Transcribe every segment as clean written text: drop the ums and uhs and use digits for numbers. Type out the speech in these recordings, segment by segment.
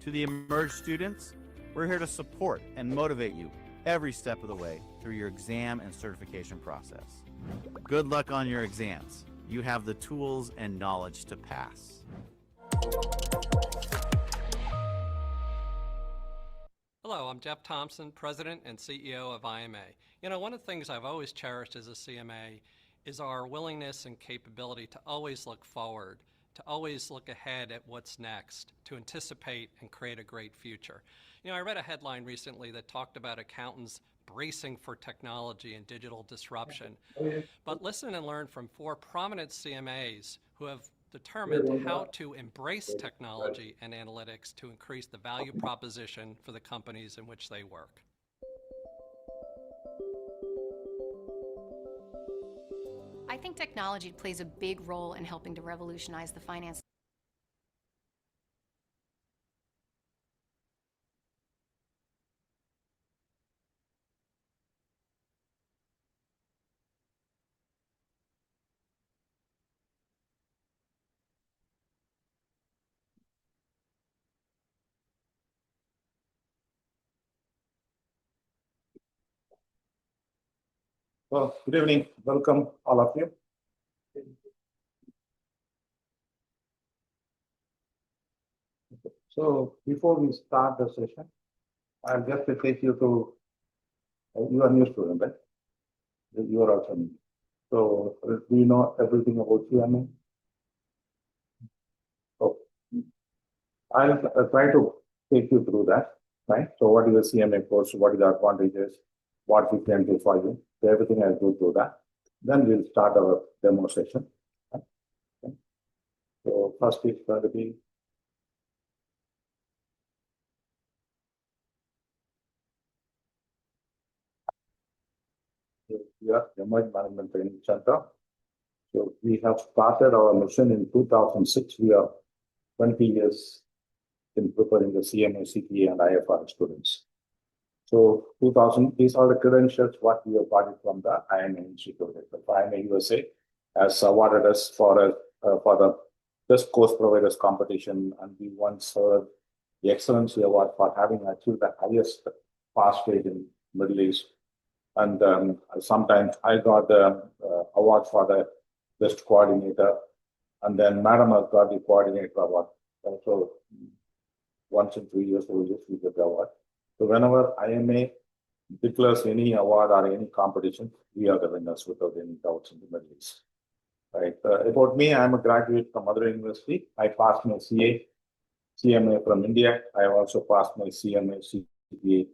To the Emerge students, we're here to support and motivate you every step of the way through your exam and certification process. Good luck on your exams. You have the tools and knowledge to pass. Hello, I'm Jeff Thompson, President and CEO of IMA. You know, one of the things I've always cherished as a CMA is our willingness and capability to always look forward, to always look ahead at what's next, to anticipate and create a great future. You know, I read a headline recently that talked about accountants bracing for technology and digital disruption. But listen and learn from 4 prominent CMAs who have determined how to embrace technology and analytics to increase the value proposition for the companies in which they work. I think technology plays a big role in helping to revolutionize the finance. Well, good evening. Welcome, all of you. So, before we start the session, I'll just take you to, you are new student, right? You are also new. So, do you know everything about CMA? So, I'll try to take you through that, right? So, what is the CMA course? What is the advantages? What we can do for you? So everything I'll go through that. Then we'll start our demo session. Okay. So, first is going to be here, Emerge Management Training Center. So we have started our mission in 2006. We are 20 years in preparing the CMA, CPA, and IFR students. So 2000, these are the credentials what we have got it from the IMA Institute. The IMA USA has awarded us for the best course providers competition, and we once heard the Excellency Award for having achieved the highest pass rate in Middle East. And sometimes I got the award for the best coordinator, and then Madam has got the coordinator award. So once in 2 years, we get the award. So whenever IMA declares any award or any competition, we are the winners without any doubts in the Middle East. Right. About me, I'm a graduate from Madurai University. I passed my CMA from India. I have also passed my CMA, CPA,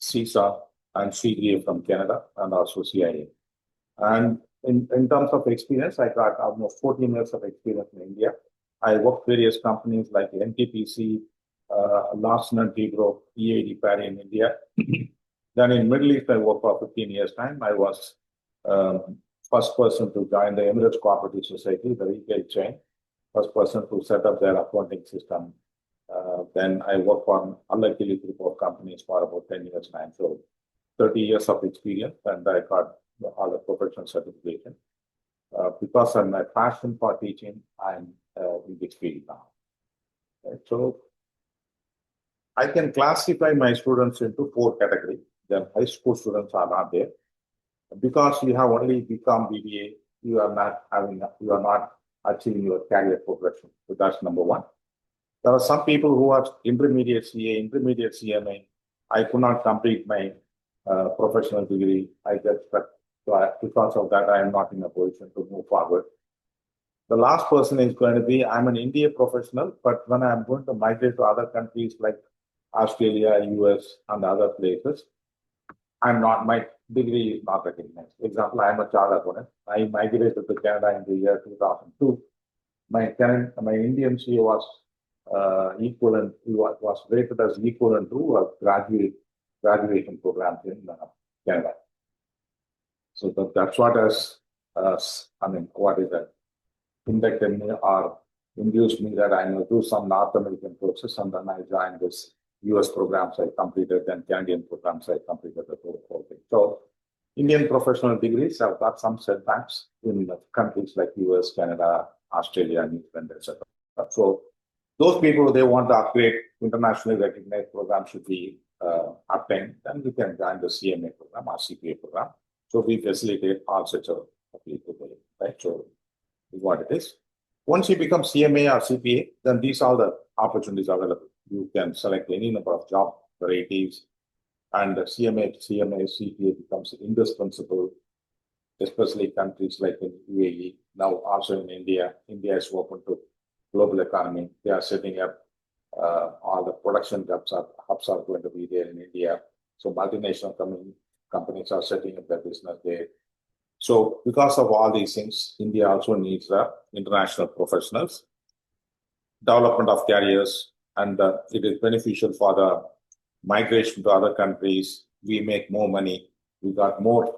CISA, and CGA from Canada, and also CIA. And in terms of experience, I got almost 14 years of experience in India. I worked various companies like NTPC, Larsen & Toubro, EAD Parry in India. Then in Middle East, I worked for 15 years time. I was first person to join the Emirates Cooperative Society, the retail chain, first person to set up their accounting system. Then I worked for Al-Akili group of companies for about 10 years time. So 30 years of experience, and I got all the professional certification. Because of my passion for teaching, I'm in this field now. Right. So I can classify my students into 4 categories. The high school students are not there. Because you have only become BBA, you are not achieving your career progression. So that's number 1. There are some people who are intermediate CA, intermediate CMA. I could not complete my professional degree. I get stuck. So because of that, I am not in a position to move forward. The last person is going to be, I'm an India professional, but when I'm going to migrate to other countries like Australia, US, and other places, my degree is not recognized. For example, I'm a chartered accountant. I migrated to Canada in the year 2002. My Indian CA was equivalent, was rated as equivalent to a graduation program in Canada. So that's what has, what is that? Inducted me or induced me that I will do some North American courses, and then I joined this US programs I completed, then Canadian programs I completed the whole thing. So Indian professional degrees have got some setbacks in countries like US, Canada, Australia, New Zealand, etc. So those people, they want to upgrade internationally recognized program should be obtained, then you can join the CMA program or CPA program. So we facilitate all such a people, right? So is what it is. Once you become CMA or CPA, then these are the opportunities available. You can select any number of job varieties, and the CMA, CPA becomes indispensable, especially countries like in UAE, now also in India. India is open to global economy. They are setting up all the production hubs are going to be there in India. So multinational companies are setting up their business there. So because of all these things, India also needs international professionals, development of careers, and it is beneficial for the migration to other countries. We make more money. We got more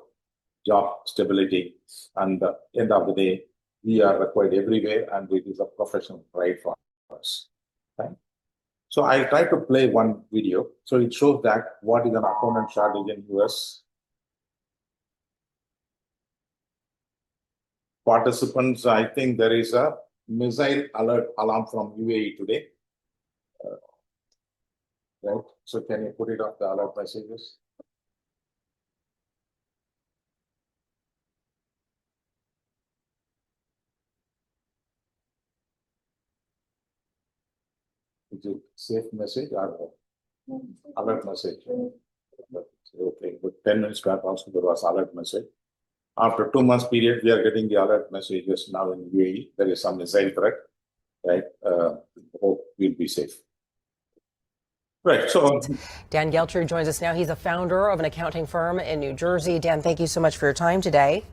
job stability. And at the end of the day, we are required everywhere, and it is a professional pride for us. Right? So I try to play one video. So it shows that what is an accountant shortage in US. Participants, I think there is a missile alert alarm from UAE today. Right. So can you put it up, the alert messages? Is it safe message or alert message? Okay, but 10 minutes back also there was alert message. After 2 months period, we are getting the alert messages now in UAE. There is some missile threat, right? Hope we'll be safe. Right. So Dan Geltry joins us now. He's a founder of an accounting firm in New Jersey. Dan, thank you so much for your time today.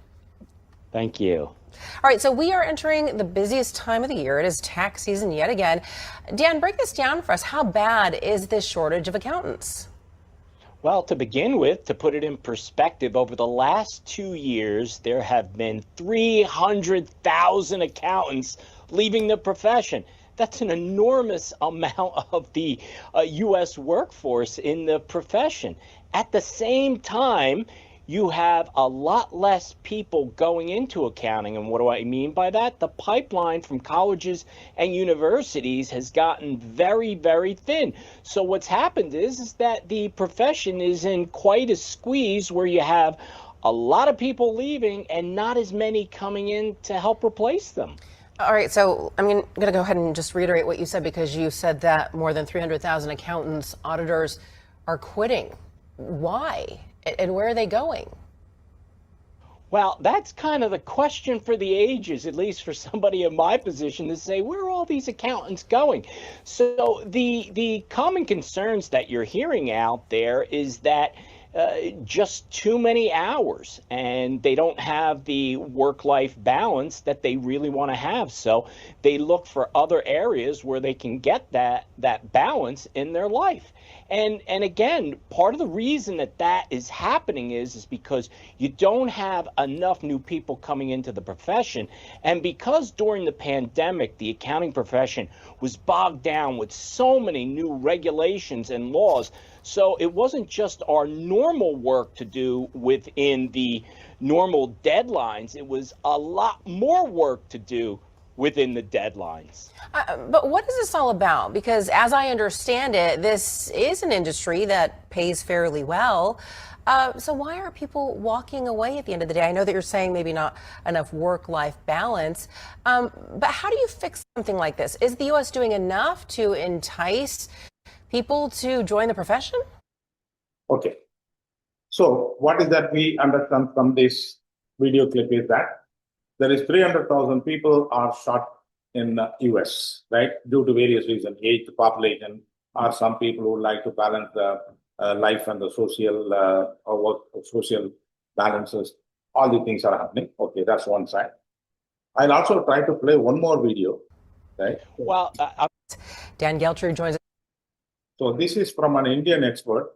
Thank you. All right, so we are entering the busiest time of the year. It is tax season yet again. Dan, break this down for us. How bad is this shortage of accountants? Well, to begin with, to put it in perspective, over the last 2 years, there have been 300,000 accountants leaving the profession. That's an enormous amount of the U.S. workforce in the profession. At the same time, you have a lot less people going into accounting. And what do I mean by that? The pipeline from colleges and universities has gotten very, very thin. So what's happened is that the profession is in quite a squeeze where you have a lot of people leaving and not as many coming in to help replace them. All right, so I'm going to go ahead and just reiterate what you said, because you said that more than 300,000 accountants, auditors are quitting. Why? And where are they going? Well, that's kind of the question for the ages, at least for somebody in my position, to say, where are all these accountants going? So the common concerns that you're hearing out there is that just too many hours, and they don't have the work-life balance that they really want to have. So they look for other areas where they can get that balance in their life. And again, part of the reason that is happening is because you don't have enough new people coming into the profession. And because during the pandemic, the accounting profession was bogged down with so many new regulations and laws. So it wasn't just our normal work to do within the normal deadlines. It was a lot more work to do within the deadlines. But what is this all about? Because as I understand it, this is an industry that pays fairly well. So why are people walking away at the end of the day? I know that you're saying maybe not enough work-life balance, but how do you fix something like this? Is the U.S. doing enough to entice people to join the profession? okay. So what is that we understand from this video clip is that there is 300,000 people are short in the US, right? Due to various reasons, age, population, or some people who like to balance the life and the social or work, social balances. All the things are happening. Okay, that's one side. I'll also try to play one more video, right? Well, Dan Geltry joins us. So this is from an Indian expert.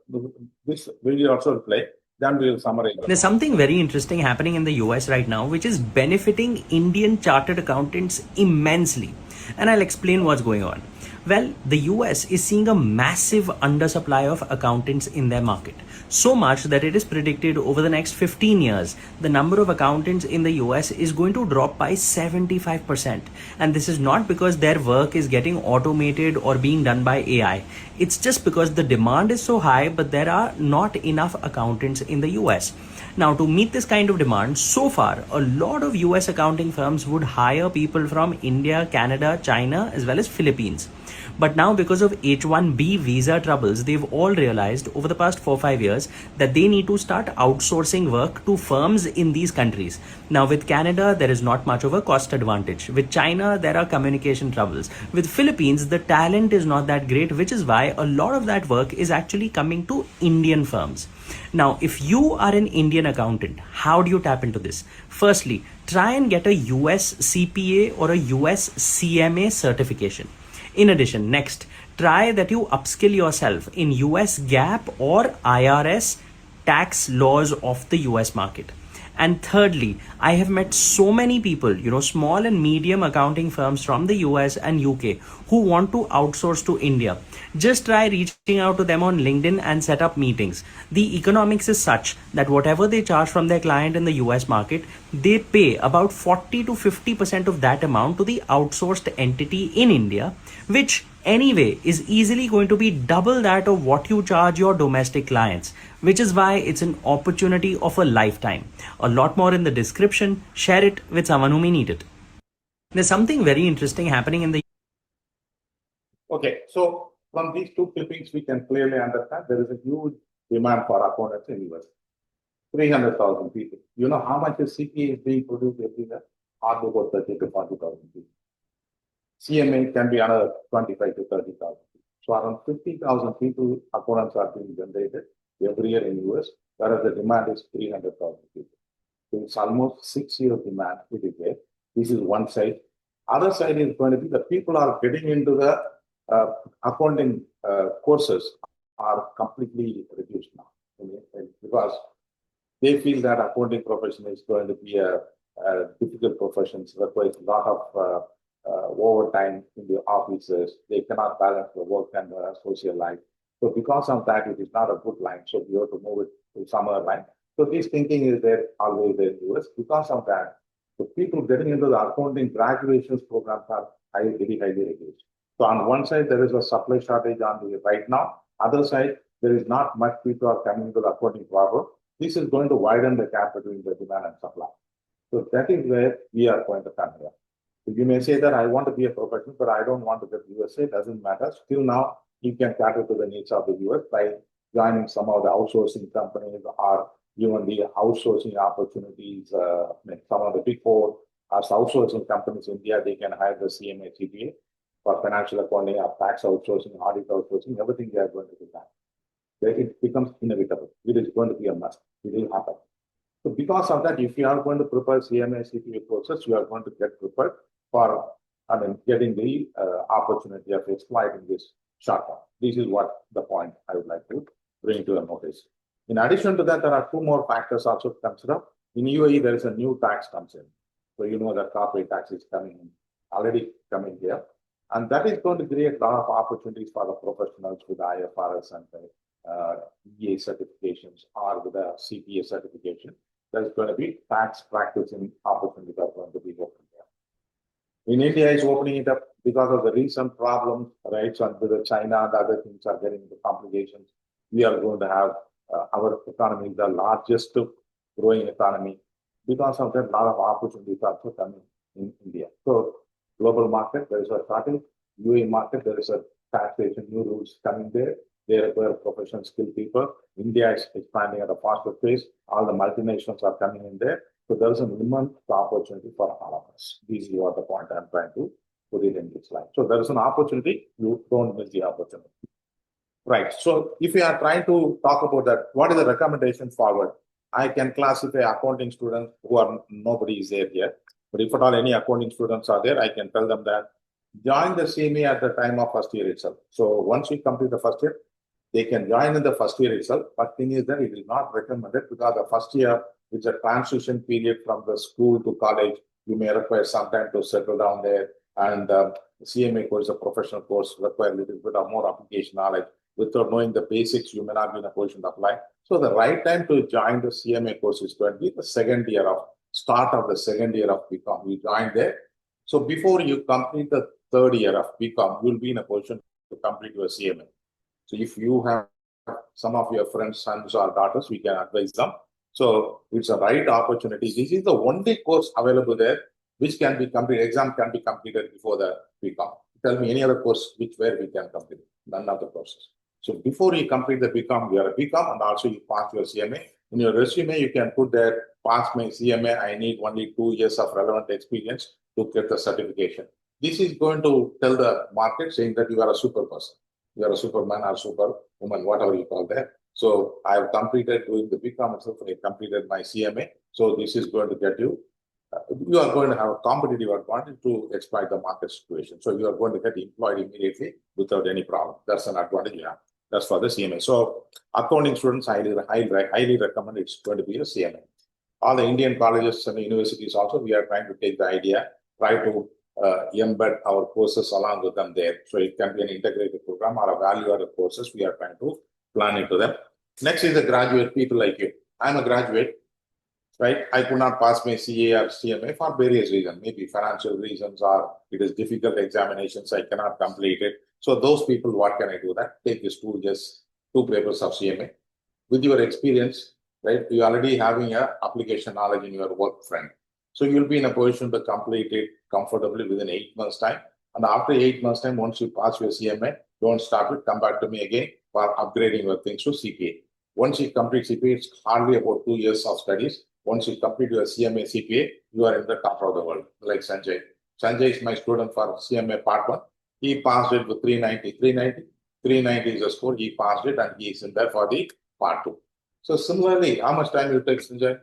This video also will play. Then we will summarize. There's something very interesting happening in the US right now, which is benefiting Indian chartered accountants immensely. And I'll explain what's going on. Well, the US is seeing a massive undersupply of accountants in their market. So much that it is predicted over the next 15 years, the number of accountants in the US is going to drop by 75%. And this is not because their work is getting automated or being done by AI. It's just because the demand is so high, but there are not enough accountants in the US. Now, to meet this kind of demand, so far, a lot of US accounting firms would hire people from India, Canada, China, as well as Philippines. But now, because of H-1B visa troubles, they've all realized over the past 4-5 years that they need to start outsourcing work to firms in these countries. Now, with Canada, there is not much of a cost advantage. With China, there are communication troubles. With Philippines, the talent is not that great, which is why a lot of that work is actually coming to Indian firms. Now, if you are an Indian accountant, how do you tap into this? Firstly, try and get a US CPA or a US CMA certification. In addition, next, try that you upskill yourself in US GAAP or IRS tax laws of the US market. And thirdly, I have met so many people, small and medium accounting firms from the US and UK who want to outsource to India. Just try reaching out to them on LinkedIn and set up meetings. The economics is such that whatever they charge from their client in the US market, they pay about 40 to 50% of that amount to the outsourced entity in India, which anyway is easily going to be double that of what you charge your domestic clients, which is why it's an opportunity of a lifetime. A lot more in the description. Share it with someone who may need it. There's something very interesting happening in the Okay, so from these two clippings, we can clearly understand there is a huge demand for accountants in the US. 300,000 people. You know how much a CPA is being produced every year? Hardly about 30 to 40,000 people. CMA can be another 25 to 30,000 people. So around 50,000 people, accountants are being generated every year in the US, whereas the demand is 300,000 people. So it's almost 6 years demand it is there. This is one side. Other side is going to be the people are getting into the accounting courses are completely reduced now, because they feel that accounting profession is going to be a difficult profession, requires a lot of overtime in the offices. They cannot balance the work and the social life. So because of that, it is not a good line. So we have to move it to some other line. So this thinking is there always there in the US. Because of that, the people getting into the accounting graduations programs are very highly reduced. So on one side, there is a supply shortage on the right now. Other side, there is not much people are coming into the accounting program. This is going to widen the gap between the demand and supply. So that is where we are going to come here. So you may say that I want to be a professional, but I don't want to get USA. Doesn't matter. Still now, you can cater to the needs of the US by joining some of the outsourcing companies or even the outsourcing opportunities. Some of the big four are outsourcing companies in India. They can hire the CMA CPA for financial accounting or tax outsourcing, audit outsourcing, everything they are going to do that. It becomes inevitable. It is going to be a must. It will happen. So because of that, if you are going to prepare CMA CPA courses, you are going to get prepared for getting the opportunity of exploiting this short term. This is what the point I would like to bring to your notice. In addition to that, there are two more factors also to consider. In UAE, there is a new tax comes in. So you know that corporate tax is already coming here. And that is going to create a lot of opportunities for the professionals with IFRS and EA certifications or with a CPA certification. There's going to be tax practicing opportunities that are going to be open there. In India, it's opening it up because of the recent problems, right? So with China and other things are getting into complications. We are going to have our economy, the largest growing economy. Because of that, a lot of opportunities are also coming in India. So global market, there is a shortage. UAE market, there is a taxation, new rules coming there. They require professional skilled people. India is expanding at a faster pace. All the multinationals are coming in there. So there is an immense opportunity for all of us. This is what the point I'm trying to put it in this slide. So there is an opportunity. You don't miss the opportunity. Right. So if we are trying to talk about that, what is the recommendation forward? I can classify accounting students who are nobody is there yet. But if at all any accounting students are there, I can tell them that join the CMA at the time of first year itself. So once we complete the first year, they can join in the first year itself. But thing is that it is not recommended because the first year is a transition period from the school to college. You may require some time to settle down there. And CMA course is a professional course, require a little bit of more application knowledge. Without knowing the basics, you may not be in a position to apply. So the right time to join the CMA course is going to be the start of the second year of BCom. You join there. So before you complete the third year of BCom, you'll be in a position to complete your CMA. So if you have some of your friends, sons or daughters, we can advise them. So it's a right opportunity. This is the only course available there which can be completed. Exam can be completed before the BCom. Tell me any other course where we can complete. None of the courses. So before you complete the BCom, you are a BCom and also you pass your CMA. In your resume, you can put that pass my CMA. I need only 2 years of relevant experience to get the certification. This is going to tell the market saying that you are a super person. You are a superman or superwoman, whatever you call that. So I have completed doing the BCom itself. I completed my CMA. So this is going to get you. You are going to have a competitive advantage to exploit the market situation. So you are going to get employed immediately without any problem. That's an advantage you have. That's for the CMA. So accounting students, highly recommend it's going to be a CMA. All the Indian colleges and universities also, we are trying to take the idea, try to embed our courses along with them there. So it can be an integrated program or a value-added courses. We are trying to plan into them. Next is the graduate people like you. I'm a graduate, right? I could not pass my CA or CMA for various reasons, maybe financial reasons or it is difficult examinations. I cannot complete it. So those people, what can I do? That take this two papers of CMA. With your experience, right? You already having a application knowledge in your work front. So you'll be in a position to complete it comfortably within 8 months' time. And after 8 months' time, once you pass your CMA, don't stop it, come back to me again for upgrading your things to CPA. Once you complete CPA, it's hardly about 2 years of studies. Once you complete your CMA CPA, you are in the top of the world, like Sanjay. Sanjay is my student for CMA Part 1. He passed it with 390. 390 is the score. He passed it and he is in there for the Part 2. So similarly, how much time you take, Sanjay?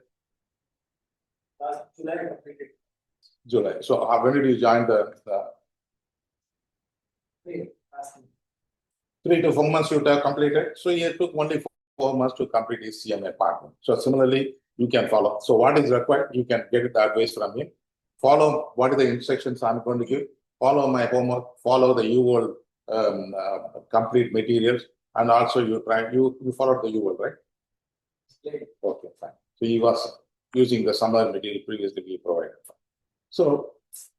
July. So when did you join the 3 to 4 months you have completed? So he took only 4 months to complete his CMA Part 1. So similarly, you can follow. So what is required? You can get the advice from him. Follow what are the instructions I'm going to give. Follow my homework. Follow the UL complete materials. And also you followed the UL, right? Okay, fine. So he was using the summer material previously we provided. So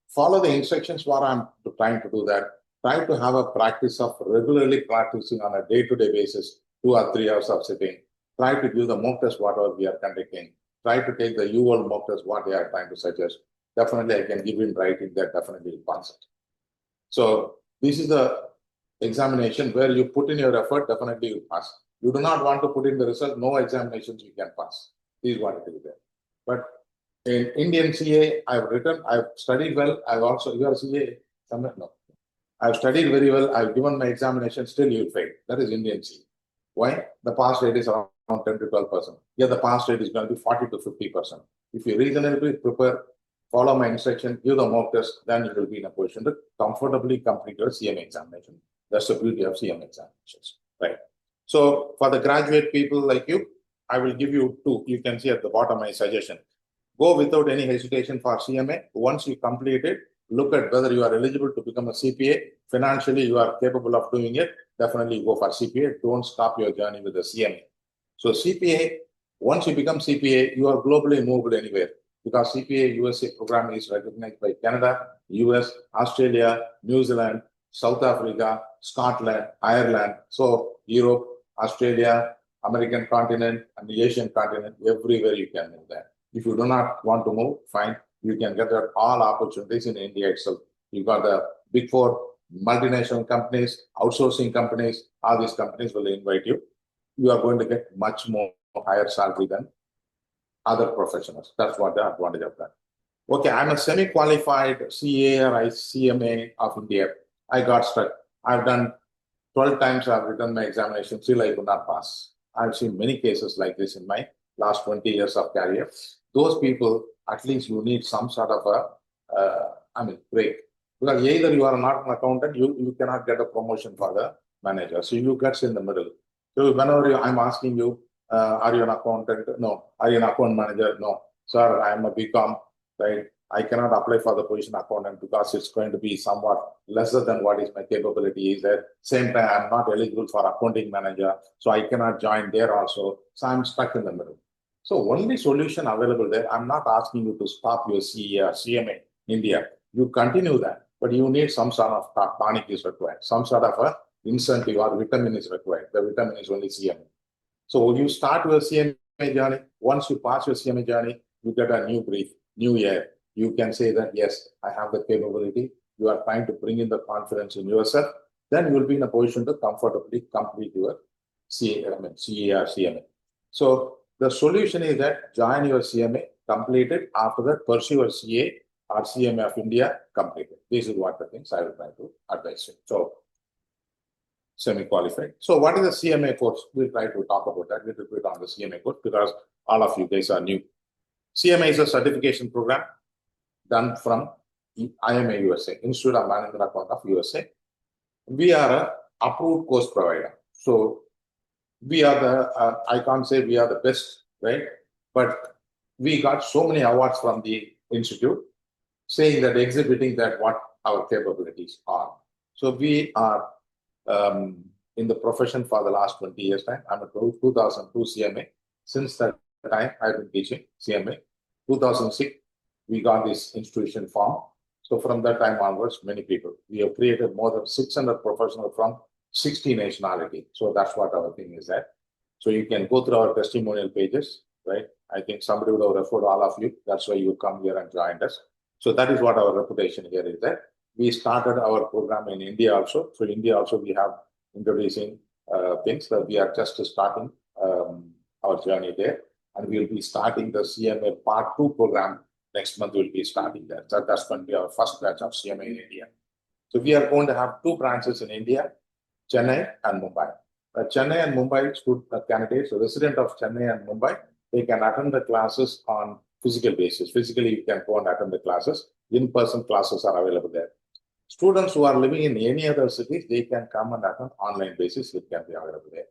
follow the instructions what I'm trying to do that. Try to have a practice of regularly practicing on a day-to-day basis, 2 or 3 hours of sitting. Try to give the mock test whatever we are conducting. Try to take the UL mock test what they are trying to suggest. Definitely I can give in writing that definitely will pass it. So this is the examination where you put in your effort, definitely you pass. You do not want to put in the result, no examinations you can pass. This is what it is there. But in Indian CA, I've studied well. I've also, you are CA, no. I've studied very well. I've given my examination, still you fail. That is Indian CA. Why? The pass rate is around 10 to 12%. Here the pass rate is going to be 40 to 50%. If you reasonably prepare, follow my instruction, give the mock test, then you will be in a position to comfortably complete your CMA examination. That's the beauty of CMA examinations, right? So for the graduate people like you, I will give you 2. You can see at the bottom my suggestion. Go without any hesitation for CMA. Once you complete it, look at whether you are eligible to become a CPA. Financially, you are capable of doing it. Definitely go for CPA. Don't stop your journey with the CMA. So CPA, once you become CPA, you are globally movable anywhere because CPA USA program is recognized by Canada, US, Australia, New Zealand, South Africa, Scotland, Ireland. So Europe, Australia, American continent, and the Asian continent, everywhere you can move there. If you do not want to move, fine. You can get all opportunities in India itself. You got the big 4 multinational companies, outsourcing companies, all these companies will invite you. You are going to get much more higher salary than other professionals. That's what the advantage of that. Okay, I'm a semi-qualified CA or CMA of India. I got stuck. I've done 12 times I've written my examination, still I could not pass. I've seen many cases like this in my last 20 years of career. Those people, at least you need some sort of a, break. Because either you are not an accountant, you cannot get a promotion for the manager. So you get in the middle. So whenever I'm asking you, are you an accountant? No. Are you an account manager? No. Sir, I'm a BCom, right? I cannot apply for the position accountant because it's going to be somewhat lesser than what is my capability is. At same time, I'm not eligible for accounting manager, so I cannot join there also. So I'm stuck in the middle. So only solution available there, I'm not asking you to stop your CA or CMA India. You continue that, but you need some sort of tonic is required, some sort of a incentive or vitamin is required. The vitamin is only CMA. So when you start your CMA journey, once you pass your CMA journey, you get a new brief, new year. You can say that, yes, I have the capability. You are trying to bring in the confidence in yourself. Then you will be in a position to comfortably complete your CA or CMA. So the solution is that join your CMA, complete it. After that, pursue your CA or CMA of India, complete it. This is what the things I will try to advise you. So semi-qualified. So what is the CMA course? We'll try to talk about that a little bit on the CMA course because all of you guys are new. CMA is a certification program done from IMA USA, Institute of Management Account of USA. We are a approved course provider. So we are the, I can't say we are the best, right? But we got so many awards from the institute saying that exhibiting that what our capabilities are. So we are in the profession for the last 20 years time. I'm a 2002 CMA. Since that time, I've been teaching CMA. 2006, we got this institution formed. So from that time onwards, many people. We have created more than 600 professionals from 60 nationalities. So that's what our thing is at. So you can go through our testimonial pages, right? I think somebody would have referred all of you. That's why you come here and joined us. So that is what our reputation here is that. We started our program in India also. So India also we have introducing things that we are just starting our journey there. And we'll be starting the CMA Part 2 program next month. We'll be starting that. So that's going to be our first batch of CMA in India. So we are going to have 2 branches in India, Chennai and Mumbai. Chennai and Mumbai candidates, resident of Chennai and Mumbai, they can attend the classes on physical basis. Physically, you can go and attend the classes. In-person classes are available there. Students who are living in any other cities, they can come and attend online basis. It can be available there.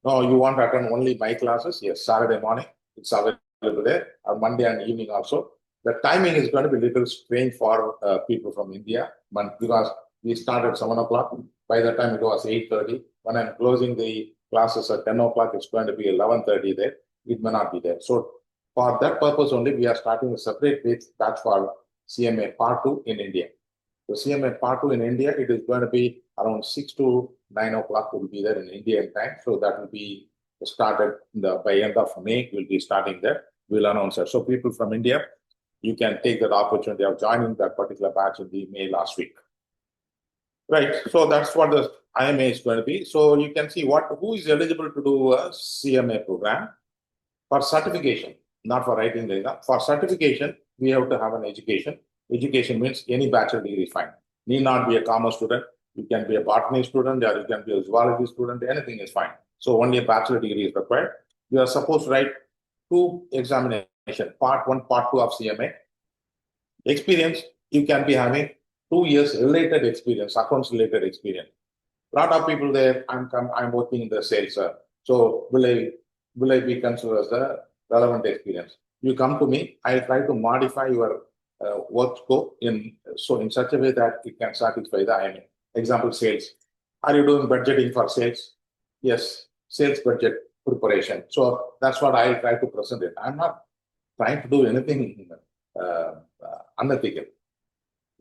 No, you want to attend only my classes? Yes, Saturday morning, it's available there. Or Monday and evening also. The timing is going to be a little strange for people from India, but because we start at 7 o'clock. By the time it was 8:30. When I'm closing the classes at 10 o'clock, it's going to be 11:30 there. It may not be there. So for that purpose only, we are starting a separate batch for CMA Part 2 in India. So CMA Part 2 in India, it is going to be around 6 to 9 o'clock will be there in Indian time. So that will be started by end of May, we'll be starting there. We'll announce it. So people from India, you can take that opportunity of joining that particular batch in the May last week. Right, so that's what the IMA is going to be. So you can see who is eligible to do a CMA program for certification, not for writing the exam. For certification, we have to have an education. Education means any bachelor degree is fine. Need not be a commerce student. You can be a botany student, or you can be a zoology student. Anything is fine. So only a bachelor degree is required. You are supposed to write 2 examinations, Part 1, Part 2 of CMA. Experience, you can be having 2 years related experience, accounts related experience. A lot of people there, I'm working in the sales, so will I be considered as a relevant experience? You come to me, I'll try to modify your work scope in such a way that it can satisfy the IMA. Example, sales. Are you doing budgeting for sales? Yes, sales budget preparation. So that's what I'll try to present it. I'm not trying to do anything unethical.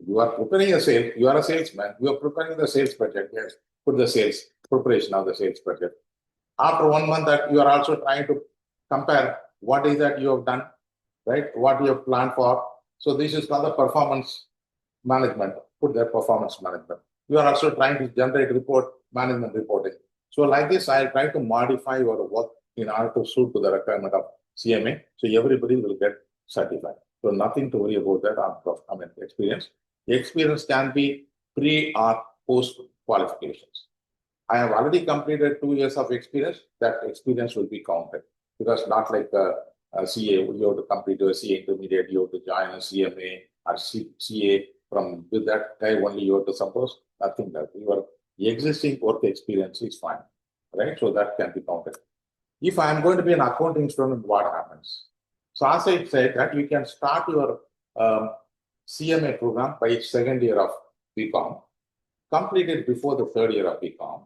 You are preparing a sale, you are a salesman, you are preparing the sales budget, yes, put the sales, preparation of the sales budget. After 1 month that you are also trying to compare what is that you have done, right? What you have planned for. So this is called the performance management, put their performance management. You are also trying to generate management reporting. So like this, I'll try to modify your work in order to suit to the requirement of CMA. So everybody will get certified. So nothing to worry about that experience. The experience can be pre or post qualifications. I have already completed 2 years of experience. That experience will be counted because not like a CA, you have to complete a CA intermediate, you have to join a CMA or CA from with that guy only you have to suppose nothing that your existing work experience is fine, right? So that can be counted. If I am going to be an accounting student, what happens? So as I said that you can start your CMA program by second year of BCom, complete it before the third year of BCom.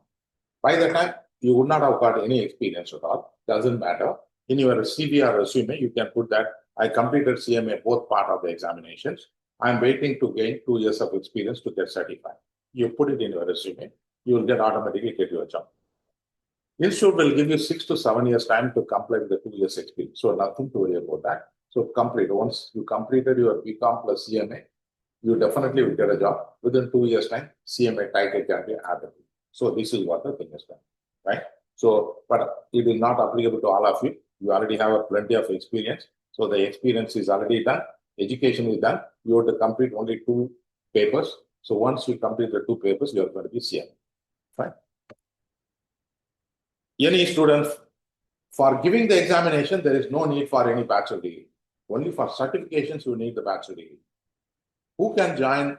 By the time you would not have got any experience at all, doesn't matter. In your CV or resume, you can put that I completed CMA both part of the examinations. I'm waiting to gain 2 years of experience to get certified. You put it in your resume, you will automatically get your job. Institute will give you 6 to 7 years time to complete the 2 years experience. So nothing to worry about that. So complete. Once you completed your BCom plus CMA, you definitely will get a job. Within 2 years time, CMA title can be added. So this is what the thing is done, right? So, but it is not applicable to all of you. You already have plenty of experience. So the experience is already done. Education is done. You have to complete only 2 papers. So once you complete the 2 papers, you are going to be CMA, fine. Any student, for giving the examination, there is no need for any bachelor degree. Only for certifications, you need the bachelor degree. Who can join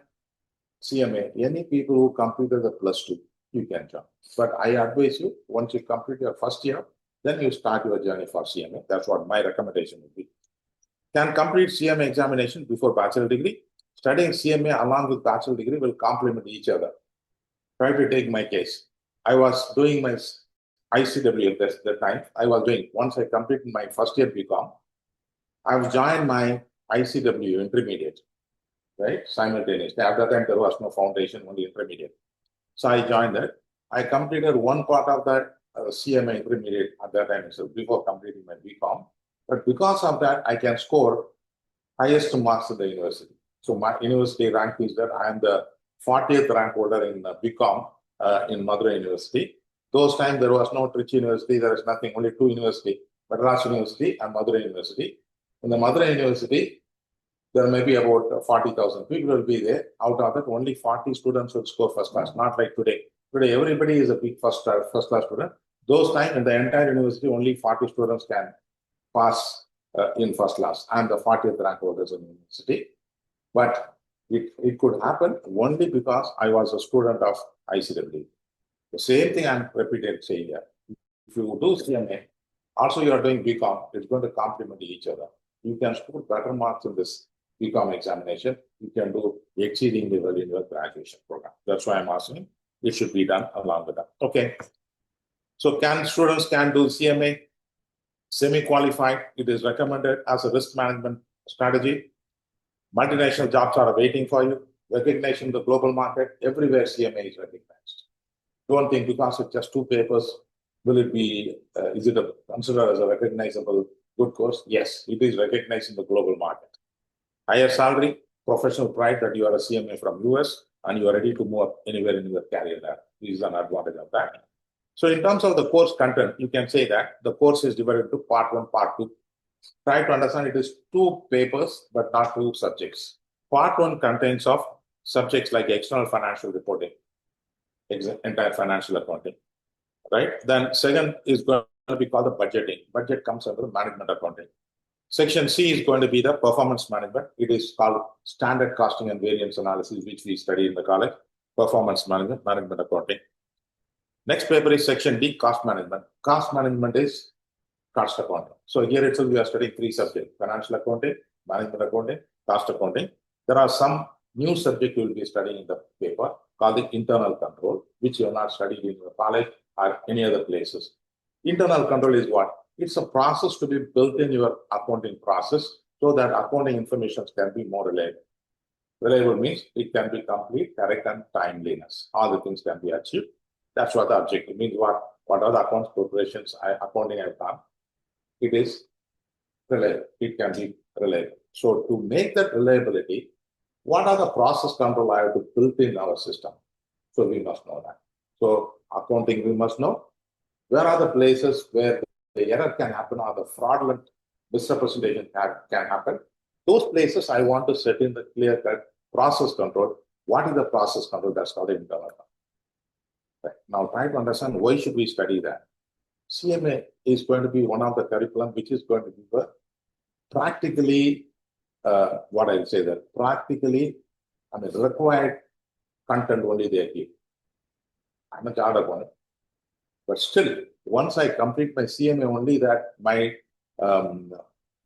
CMA? Any people who completed the +2, you can join. But I advise you, once you complete your first year, then you start your journey for CMA. That's what my recommendation would be. Can complete CMA examination before bachelor degree. Studying CMA along with bachelor degree will complement each other. Try to take my case. I was doing my ICW at that time. I was doing, once I completed my first year BCom, I've joined my ICW intermediate, right? Simultaneously. At that time, there was no foundation, only intermediate. So I joined that. I completed one part of that CMA intermediate at that time, so before completing my BCom. But because of that, I can score highest marks in the university. So my university rank is that I am the 40th rank holder in BCom in Madurai University. Those times there was no Trichy University, there is nothing, only 2 universities, Madras University and Madurai University. In the Madurai University, there may be about 40,000 people will be there. Out of that, only 40 students will score first class, not like today. Today, everybody is a big first class student. Those times in the entire university, only 40 students can pass in first class. I'm the 40th rank holders in the university. But it could happen only because I was a student of ICW. The same thing I'm repeating saying here. If you do CMA, also you are doing BCom, it's going to complement each other. You can score better marks in this BCom examination. You can do exceedingly well in your graduation program. That's why I'm asking. It should be done along with that. Okay. So students can do CMA, semi-qualified. It is recommended as a risk management strategy. Multinational jobs are waiting for you. Recognition in the global market. Everywhere CMA is recognized. Don't think because it's just 2 papers, will it be, is it considered as a recognizable good course? Yes, it is recognized in the global market. Higher salary, professional pride that you are a CMA from US and you are ready to move up anywhere in your career there. This is an advantage of that. So in terms of the course content, you can say that the course is divided into part 1, part 2. Try to understand it is 2 papers, but not 2 subjects. Part 1 contains of subjects like external financial reporting, entire financial accounting, right? Then second is going to be called the budgeting. Budget comes under management accounting. Section C is going to be the performance management. It is called standard costing and variance analysis, which we study in the college. Performance management, management accounting. Next paper is section D, cost management. Cost management is cost accounting. So here itself we are studying 3 subjects: financial accounting, management accounting, cost accounting. There are some new subjects you will be studying in the paper called the internal control, which you have not studied in your college or any other places. Internal control is what? It's a process to be built in your accounting process so that accounting information can be more reliable. Reliable means it can be complete, correct, and timeliness. All the things can be achieved. That's what the objective means. What are the accounts preparations, accounting I've done? It is reliable. It can be reliable. So to make that reliability, what are the process control I have to build in our system? So we must know that. So accounting, we must know. Where are the places where the error can happen or the fraudulent misrepresentation can happen? Those places I want to set in the clear-cut process control. What is the process control? That's called internal control. Right. Now try to understand why should we study that. CMA is going to be one of the curriculum which is going to be practically, what I say that practically, required content only they give. I'm a chartered one. But still, once I complete my CMA, only that my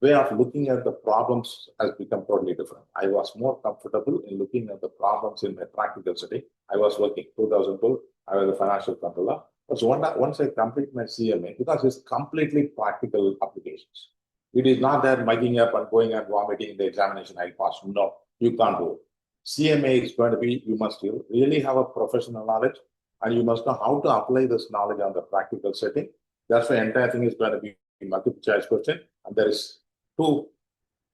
way of looking at the problems has become totally different. I was more comfortable in looking at the problems in my practical setting. I was working 2012, I was a financial controller. So once I complete my CMA, because it's completely practical applications. It is not that mugging up and going and vomiting in the examination I pass. No, you can't do it. CMA is going to be, you must really have a professional knowledge and you must know how to apply this knowledge on the practical setting. That's why the entire thing is going to be multiple choice question. And there is 2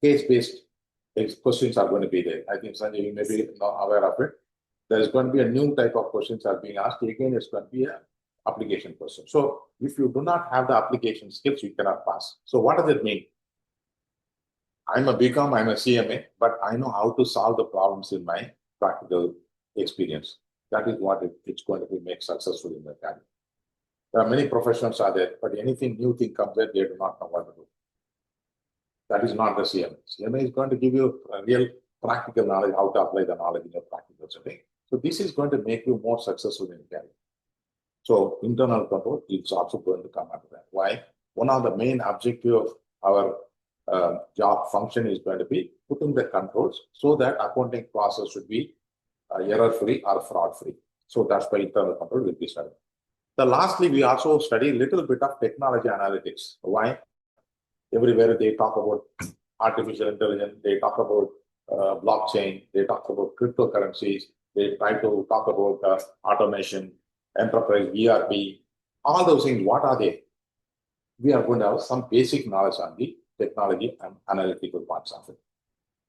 case-based questions are going to be there. I think Sanjay, you may be not aware of it. There is going to be a new type of questions are being asked. Again, it's going to be an application question. So if you do not have the application skills, you cannot pass. So what does it mean? I'm a BCom, I'm a CMA, but I know how to solve the problems in my practical experience. That is what it's going to be make successful in the career. There are many professionals are there, but anything new thing comes there, they do not know what to do. That is not the CMA. CMA is going to give you a real practical knowledge, how to apply the knowledge in your practical setting. So this is going to make you more successful in the career. So internal control is also going to come under that. Why? One of the main objectives of our job function is going to be putting the controls so that accounting process should be error-free or fraud-free. So that's why internal control will be studied. Lastly, we also study a little bit of technology analytics. Why? Everywhere they talk about artificial intelligence, they talk about blockchain, they talk about cryptocurrencies, they try to talk about automation, enterprise ERP, all those things. What are they? We are going to have some basic knowledge on the technology and analytical parts of it.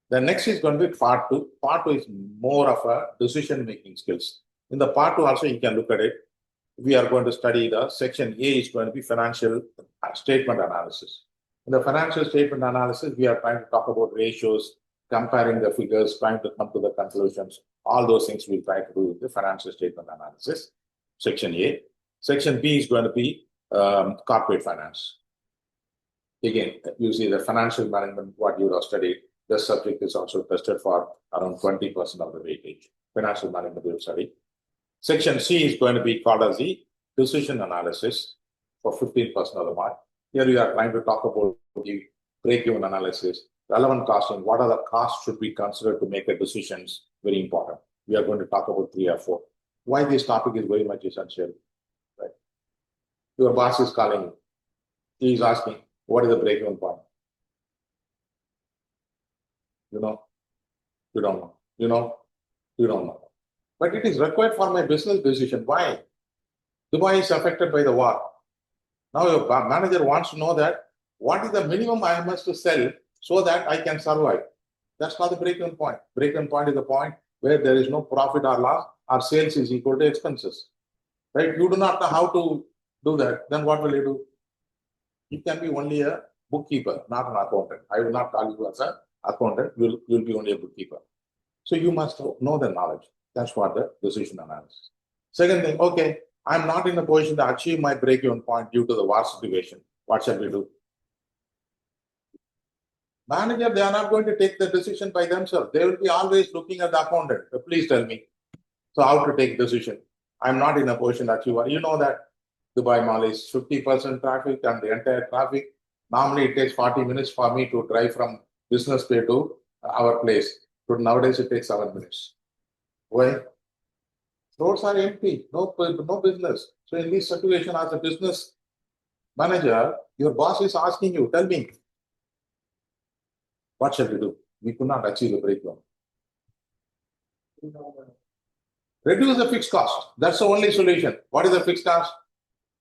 The next is going to be part 2. Part 2 is more of a decision-making skills. In the part 2 also, you can look at it. We are going to study the section A is going to be financial statement analysis. In the financial statement analysis, we are trying to talk about ratios, comparing the figures, trying to come to the conclusions. All those things we'll try to do in the financial statement analysis, section A. Section B is going to be corporate finance. Again, you see the financial management, what you have studied, the subject is also tested for around 20% of the weightage. Financial management you study. Section C is going to be called as the decision analysis for 15% of the mark. Here we are trying to talk about the break-even analysis, relevant costing, what are the costs should be considered to make a decisions, very important. We are going to talk about 3 or 4. Why this topic is very much essential, right? Your boss is calling you. He is asking, what is the break-even point? You know, you don't know. You know, you don't know. But it is required for my business decision. Why? Dubai is affected by the war. Now your manager wants to know that what is the minimum I must sell so that I can survive. That's not the break-even point. Break-even point is the point where there is no profit or loss, or sales is equal to expenses. Right? You do not know how to do that. Then what will you do? You can be only a bookkeeper, not an accountant. I will not call you as an accountant. You'll be only a bookkeeper. So you must know the knowledge. That's what the decision analysis. Second thing, okay, I'm not in a position to achieve my break-even point due to the war situation. What shall we do? Manager, they are not going to take the decision by themselves. They will be always looking at the accountant. So please tell me. So how to take decision? I'm not in a position to achieve. You know that Dubai Mall is 50% traffic and the entire traffic. Normally it takes 40 minutes for me to drive from business bay to our place. But nowadays it takes 7 minutes. Why? Roads are empty, no business. So in this situation, as a business manager, your boss is asking you, tell me, what shall we do? We could not achieve the breakdown. Reduce the fixed cost. That's the only solution. What is the fixed cost?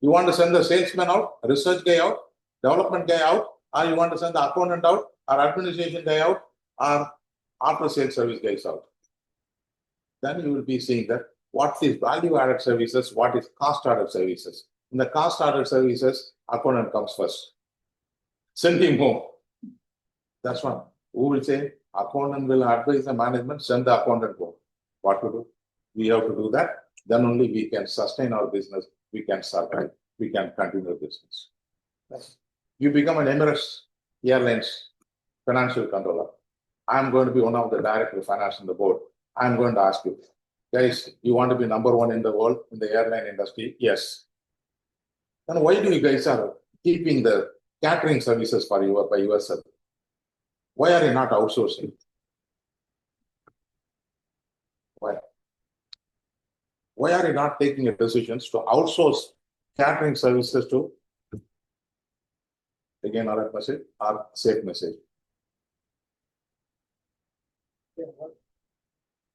You want to send the salesman out, research guy out, development guy out, or you want to send the accountant out, or administration guy out, or after sales service guys out. Then you will be seeing that what is value-added services, what is cost-added services. In the cost-added services, accountant comes first. Send him home. That's one. Who will say, accountant will advise the management, send the accountant home. What to do? We have to do that. Then only we can sustain our business, we can survive, we can continue business. You become an Emirates Airlines financial controller. I'm going to be one of the director of finance on the board. I'm going to ask you, guys, you want to be number 1 in the world in the airline industry? Yes. Then why do you guys are keeping the catering services for you by yourself? Why are you not outsourcing? Why? Why are you not taking a decisions to outsource catering services to, again, alert message or safe message?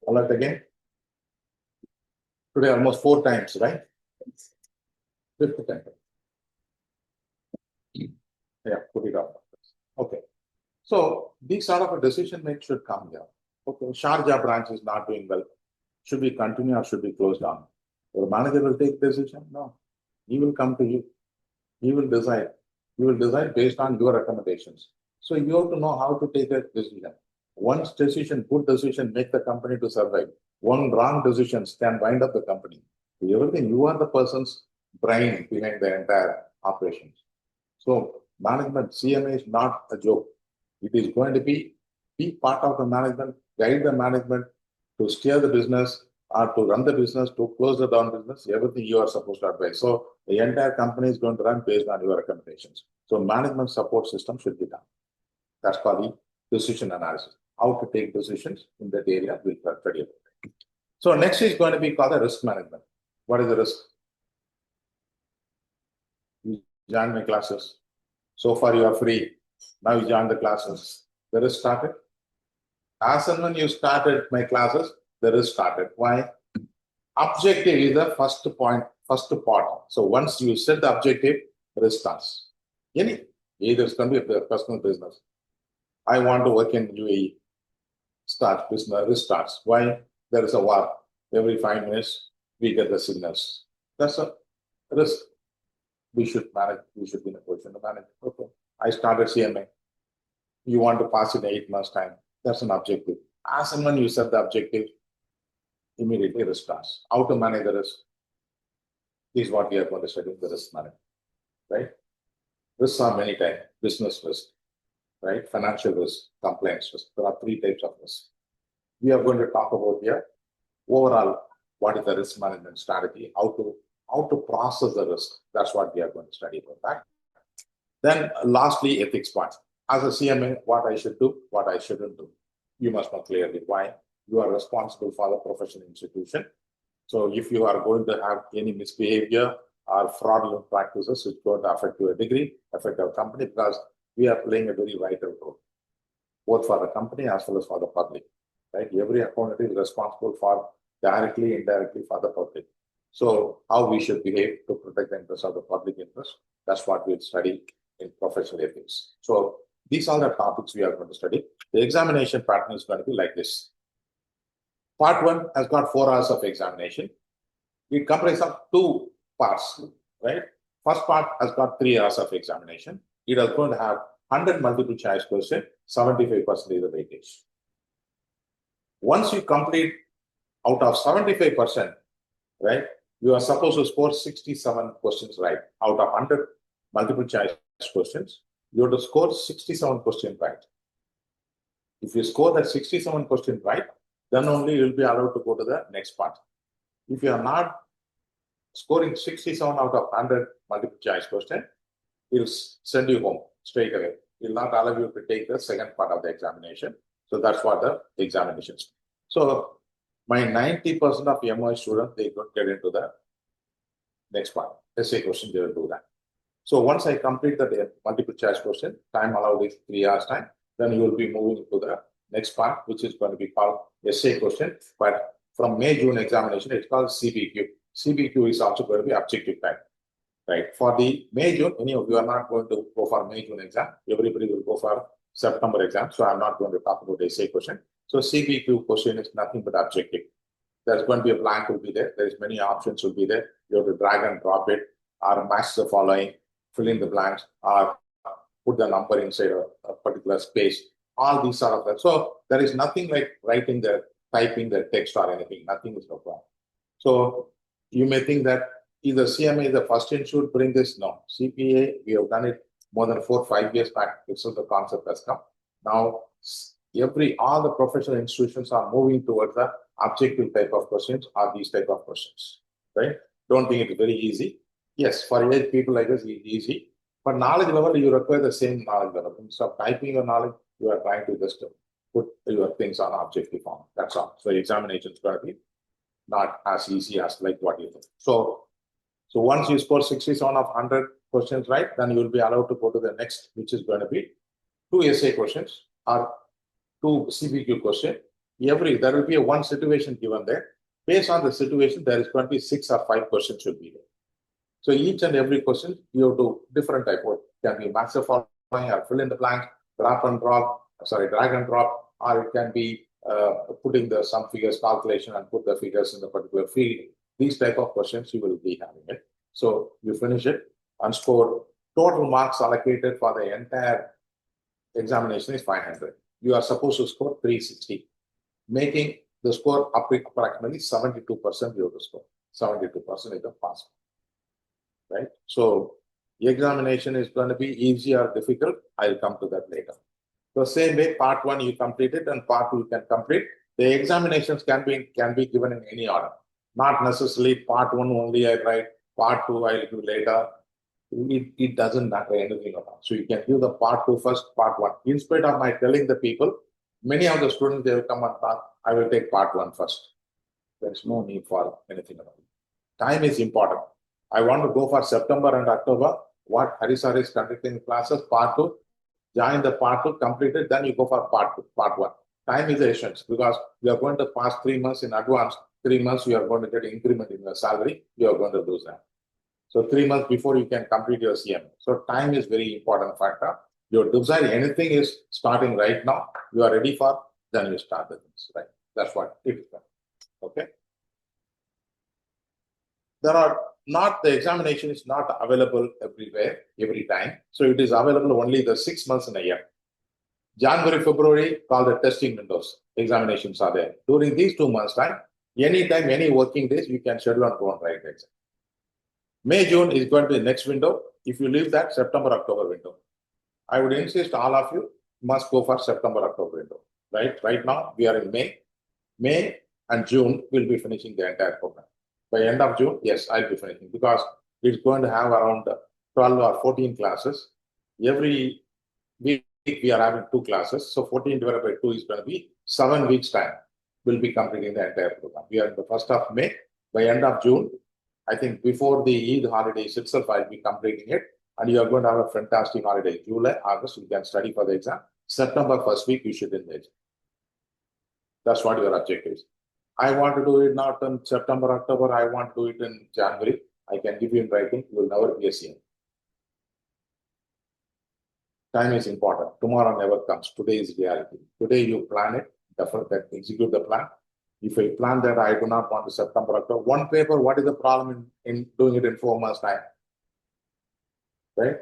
Alert again. Today almost 4 times, right? 5th time. Yeah, put it up. Okay. So these sort of a decision make should come here. Okay, Sharjah branch is not doing well. Should we continue or should we close down? Your manager will take decision? No. He will come to you. He will decide. He will decide based on your recommendations. So you have to know how to take a decision. One decision, good decision, make the company to survive. One wrong decision can wind up the company. Everything, you are the person's brain behind the entire operations. So management, CMA is not a joke. It is going to be part of the management, guide the management to steer the business or to run the business, to close the down business, everything you are supposed to advise. So the entire company is going to run based on your recommendations. So management support system should be done. That's called the decision analysis. How to take decisions in that area, we'll study about it. So next is going to be called the risk management. What is the risk? You join my classes. So far you are free. Now you join the classes. The risk started. As and when you started my classes, the risk started. Why? Objective is the first point, first part. So once you set the objective, risk starts. Either it's going to be a personal business. I want to work in UAE. Start business, risk starts. Why? There is a war. Every 5 minutes, we get the signals. That's a risk. We should manage, we should be in a position to manage. Okay. I started CMA. You want to pass in 8 months' time. That's an objective. As and when you set the objective, immediately risk starts. How to manage the risk is what we are going to study, the risk management, right? Risks are many types. Business risk, right? Financial risk, compliance risk. There are 3 types of risk. We are going to talk about here overall what is the risk management strategy, how to process the risk. That's what we are going to study about that. Then lastly, ethics part. As a CMA, what I should do, what I shouldn't do. You must know clearly why. You are responsible for the professional institution. So if you are going to have any misbehavior or fraudulent practices, it's going to affect you a degree, affect our company, because we are playing a very vital role, both for the company as well as for the public, right? Every account is responsible for directly, indirectly for the public. So how we should behave to protect the interests of the public interest, that's what we'll study in professional ethics. So these are the topics we are going to study. The examination pattern is going to be like this. Part 1 has got 4 hours of examination. It comprises of 2 parts, right? First part has got 3 hours of examination. It is going to have 100 multiple choice question, 75% of the weightage. Once you complete out of 75%, right, you are supposed to score 67 questions right. Out of 100 multiple choice questions, you have to score 67 questions right. If you score that 67 question right, then only you will be allowed to go to the next part. If you are not scoring 67 out of 100 multiple choice question, it will send you home straight away. It will not allow you to take the second part of the examination. So that's what the examinations. So my 90% of MOI students, they don't get into the next part. Essay question, they will do that. So once I complete the multiple choice question, time allowed is 3 hours time, then you will be moving to the next part, which is going to be called essay question. But from May, June examination, it's called CBQ. CBQ is also going to be objective type, right? For the May, June, any of you are not going to go for May, June exam. Everybody will go for September exam. So I'm not going to talk about the essay question. So CBQ question is nothing but objective. There's going to be a blank will be there. There's many options will be there. You have to drag and drop it or match the following, fill in the blanks, or put the number inside a particular space. All these sort of that. So there is nothing like writing the, typing the text or anything. Nothing is required. So you may think that either CMA is the first institute bring this. No, CPA, we have done it more than 4 or 5 years back. This is the concept has come. Now, all the professional institutions are moving towards the objective type of questions or these type of questions, right? Don't think it's very easy. Yes, for 8 people like us, it's easy. But knowledge level, you require the same knowledge level. Instead of typing your knowledge, You are trying to just put your things on objective form. That's all. So examination is going to be not as easy as like what you think. So once you score 67 of 100 questions right, then you will be allowed to go to the next, which is going to be 2 essay questions or 2 CBQ questions. There will be one situation given there. Based on the situation, there is going to be 6 or 5 questions should be there. So each and every question you have to different type of, can be master following or fill in the blank, drag and drop, or it can be putting some figures calculation and put the figures in the particular field. These type of questions you will be having it. So you finish it and score total marks allocated for the entire examination is 500. You are supposed to score 360, making the score up approximately 72% you have to score. 72% is the pass. Right? So the examination is going to be easy or difficult. I'll come to that later. The same way, part 1 you completed and part 2 you can complete. The examinations can be given in any order. Not necessarily part 1 only I write, part 2 I'll do later. It doesn't matter anything about. So you can do the part 2 first, part 1. In spite of my telling the people, many of the students, they will come and talk, I will take part 1 first. There's no need for anything about it. Time is important. I want to go for September and October. What Harisar is conducting classes, part 2, join the part 2, complete it, then you go for part 1. Time is essence because you are going to pass 3 months in advance. 3 months you are going to get increment in your salary. You are going to do that. So 3 months before you can complete your CMA. So time is very important factor. Your decide anything is starting right now. You are ready for, then you start the things, right? That's what it is. Okay. The examination is not available everywhere, every time. So it is available only the 6 months in a year. January, February, called the testing windows. Examinations are there. During these 2 months time, anytime, any working days, you can schedule and go and write the exam. May, June is going to be the next window. If you leave that, September, October window. I would insist all of you must go for September, October window. Right now, we are in May. May and June, we'll be finishing the entire program. By end of June, yes, I'll be finishing because it's going to have around 12 or 14 classes. Every week we are having 2 classes. So 14 divided by 2 is going to be 7 weeks time. We'll be completing the entire program. We are in the 1st of May. By end of June, I think before the Eid holidays itself, I'll be completing it. And you are going to have a fantastic holiday. July, August, you can study for the exam. September 1st week, you should engage. That's what your objective is. I want to do it not in September, October. I want to do it in January. I can give you in writing. You will never be a CM. Time is important. Tomorrow never comes. Today is reality. Today you plan it, execute the plan. If I plan that I do not want to September, October, one paper, what is the problem in doing it in 4 months' time? Right?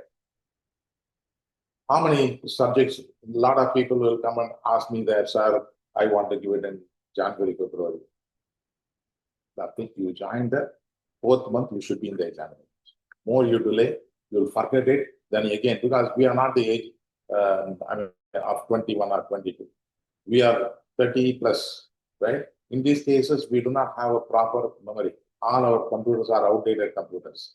How many subjects? A lot of people will come and ask me that, sir, I want to give it in January, February. Nothing. You join the 4th month, you should be in the examination. More you delay, you'll forget it. Then again, because we are not the age of 21 or 22. We are 30 plus, right? In these cases, we do not have a proper memory. All our computers are outdated computers,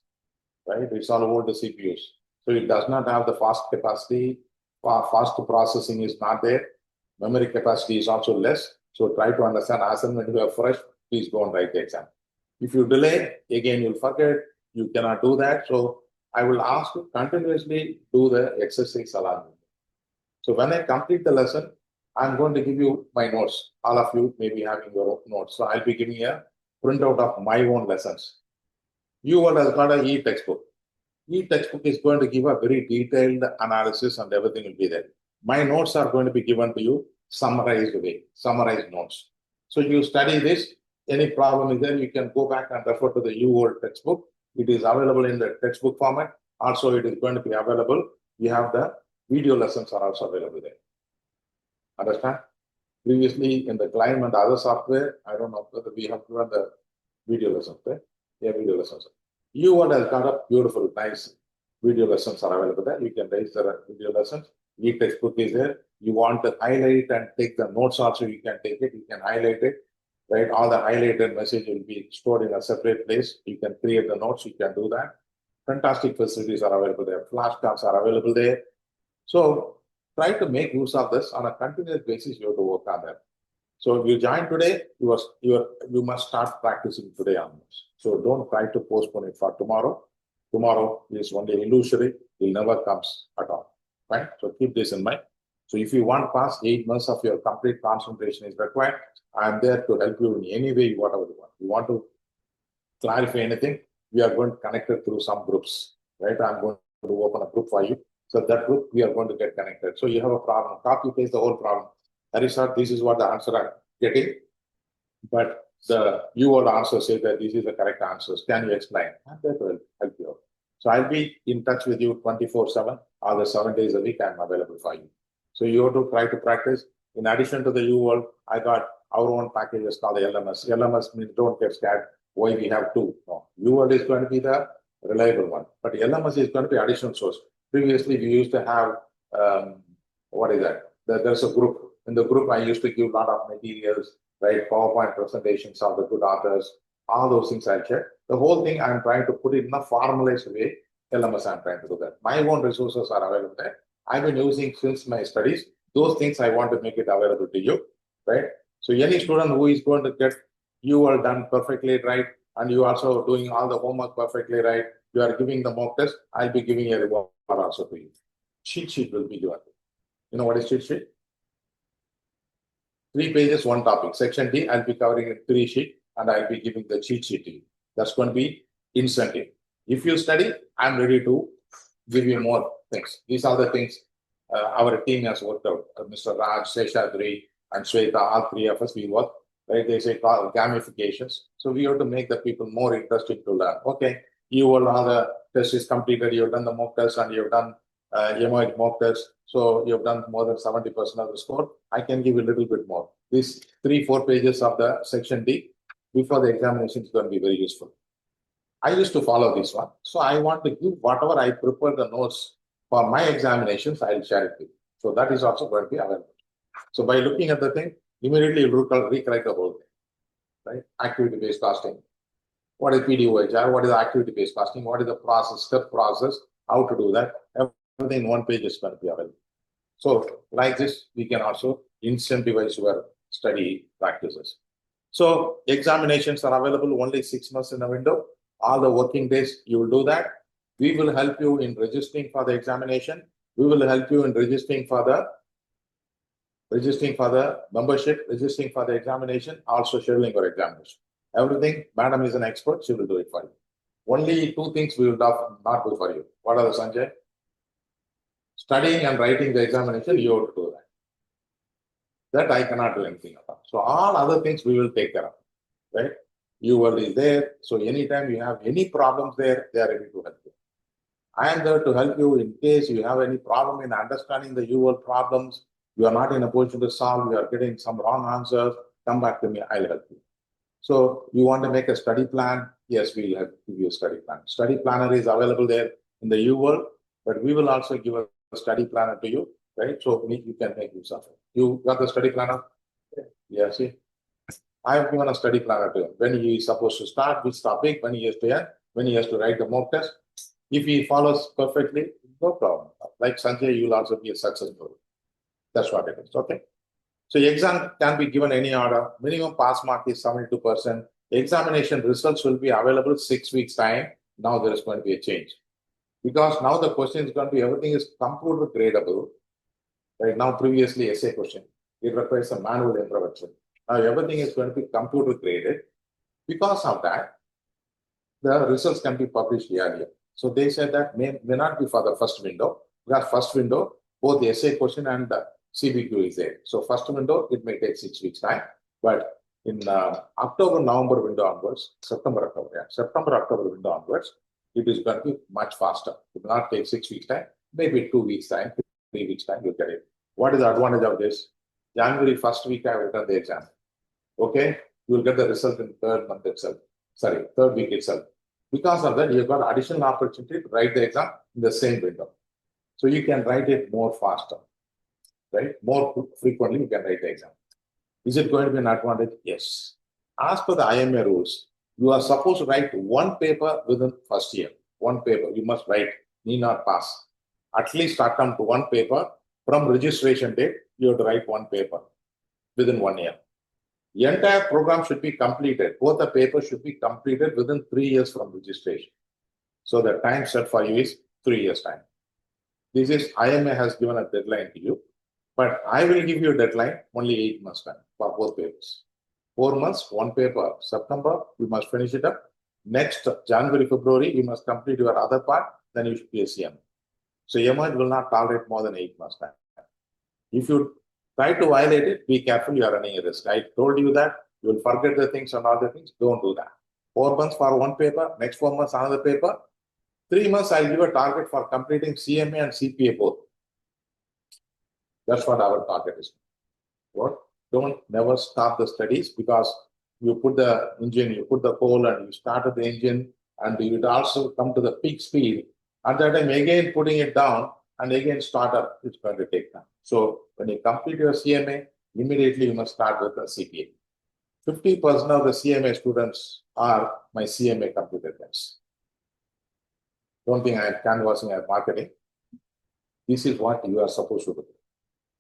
right? It's all old CPUs. So it does not have the fast capacity. Fast processing is not there. Memory capacity is also less. So try to understand as and when you are fresh, please go and write the exam. If you delay, again, you'll forget. You cannot do that. So I will ask you continuously do the exercise alarm. So when I complete the lesson, I'm going to give you my notes. All of you may be having your own notes. So I'll be giving a printout of my own lessons. You all have got an e-textbook. E-textbook is going to give a very detailed analysis and everything will be there. My notes are going to be given to you summarized way, summarized notes. So you study this. Any problem is there, you can go back and refer to the old textbook. It is available in the textbook format. Also, it is going to be available. We have the video lessons are also available there. Understand? Previously, in the Climb and other software, I don't know whether we have to run the video lessons there. Yeah, video lessons. You all has got a beautiful, nice video lessons are available there. You can raise the video lessons. E-textbook is there. You want to highlight and take the notes also, you can take it. You can highlight it. Right, all the highlighted message will be stored in a separate place. You can create the notes, you can do that. Fantastic facilities are available there. Flashcards are available there. So try to make use of this on a continuous basis. You have to work on that. So if you join today, you must start practicing today on this. So don't try to postpone it for tomorrow. Tomorrow is only illusory. It never comes at all. Right? So keep this in mind. So if you want past 8 months of your complete concentration is required, I'm there to help you in any way, whatever you want. You want to clarify anything, we are going to connect it through some groups, right? I'm going to open a group for you. So that group, we are going to get connected. So you have a problem, copy paste the whole problem. Harisha, this is what the answer I'm getting, but you will also say that this is the correct answers. Can you explain? And that will help you out. So I'll be in touch with you 24/7, or the 7 days a week. I'm available for you. So you have to try to practice. In addition to the UWorld, I got our own packages called the LMS. LMS means don't get scared. Why we have two? No, UWorld is going to be the reliable one, but LMS is going to be additional source. Previously, we used to have what is that? There's a group. In the group, I used to give a lot of materials, right? PowerPoint presentations of the good authors, all those things I share. The whole thing I'm trying to put it in a formalized way. LMS, I'm trying to do that. My own resources are available there. I've been using since my studies. Those things I want to make it available to you, right? So any student who is going to get you are done perfectly right, and you also doing all the homework perfectly right, you are giving the mock test, I'll be giving a reward also to you. Cheat sheet will be given. You know what is cheat sheet? 3 pages, 1 topic. Section D, I'll be covering in 3 sheet, and I'll be giving the cheat sheet to you. That's going to be incentive. If you study, I'm ready to give you more things. These are the things our team has worked out. Mr. Raj, Seshadri, and Shweta, all 3 of us, we work. Right? They say called gamifications. So we have to make the people more interested to learn. Okay, you will have the test is completed, you've done the mock test, and you've done MOH mock test. So you've done more than 70% of the score. I can give you a little bit more. These 3-4 pages of the section D before the examination is going to be very useful. I used to follow this one. So I want to give whatever I prepare the notes for my examinations, I'll share it with you. So that is also going to be available. So by looking at the thing, immediately you recollect the whole thing, right? Activity-based costing. What is PDOHR? What is activity-based costing? What is the process, step process? How to do that? Everything in 1 page is going to be available. So like this, we can also incentivize your study practices. So examinations are available only 6 months in a window. All the working days, you will do that. We will help you in registering for the examination. We will help you in registering for the membership, registering for the examination, also scheduling your examination. Everything, madam is an expert, she will do it for you. Only 2 things we will not do for you. What are the, Sanjay? Studying and writing the examination, you have to do that. That I cannot do anything about. So all other things we will take care of, right? UWorld is there. So anytime you have any problems there, they are ready to help you. I am there to help you in case you have any problem in understanding the UWorld problems. You are not in a position to solve, you are getting some wrong answers, come back to me, I'll help you. So you want to make a study plan? Yes, we'll give you a study plan. Study planner is available there in the UWorld, but we will also give a study planner to you, right? So you can make use of it. You got the study planner? Yeah, see? I have given a study planner to him. When he is supposed to start, which topic, when he has to end, when he has to write the mock test. If he follows perfectly, no problem. Like Sanjay, you will also be a successful. That's what it is, okay? So exam can be given any order. Minimum pass mark is 72%. Examination results will be available 6 weeks time. Now there is going to be a change. Because now the question is going to be, everything is computer gradable. Right now, previously essay question, it requires a manual intervention. Now everything is going to be computer graded. Because of that, the results can be published earlier. So they said that may not be for the first window. Because first window, both the essay question and the CBQ is there. So first window, it may take 6 weeks time. But in October, November window onwards, September, October window onwards, it is going to be much faster. It will not take 6 weeks time, maybe 2 weeks time, 3 weeks time, you'll get it. What is the advantage of this? January first week, I will return the exam. Okay, you will get the result in third week itself. Because of that, you've got additional opportunity to write the exam in the same window. So you can write it more faster, right? More frequently, you can write the exam. Is it going to be an advantage? Yes. As per the IMA rules, you are supposed to write 1 paper within first year. 1 paper, you must write, need not pass. At least attempt 1 paper From registration date, you have to write one paper within 1 year. The entire program should be completed. Both the papers should be completed within 3 years from registration. So the time set for you is 3 years time. This is IMA has given a deadline to you, but I will give you a deadline only 8 months time for both papers. 4 months, one paper. September, you must finish it up. Next January, February, you must complete your other part. Then you should be a CMA. So EMA will not tolerate more than 8 months time. If you try to violate it, be careful, you are running a risk. I told you that you will forget the things and other things. Don't do that. 4 months for one paper, next 4 months another paper. 3 months I'll give a target for completing CMA and CPA both. That's what our target is. What? Don't never stop the studies because you put the engine, you put the coal and you started the engine and you would also come to the peak speed. At that time, again putting it down and again start up, it's going to take time. So when you complete your CMA, immediately you must start with the CPA. 50% of the CMA students are my CMA computer guys. Don't think I am canvassing or marketing. This is what you are supposed to do,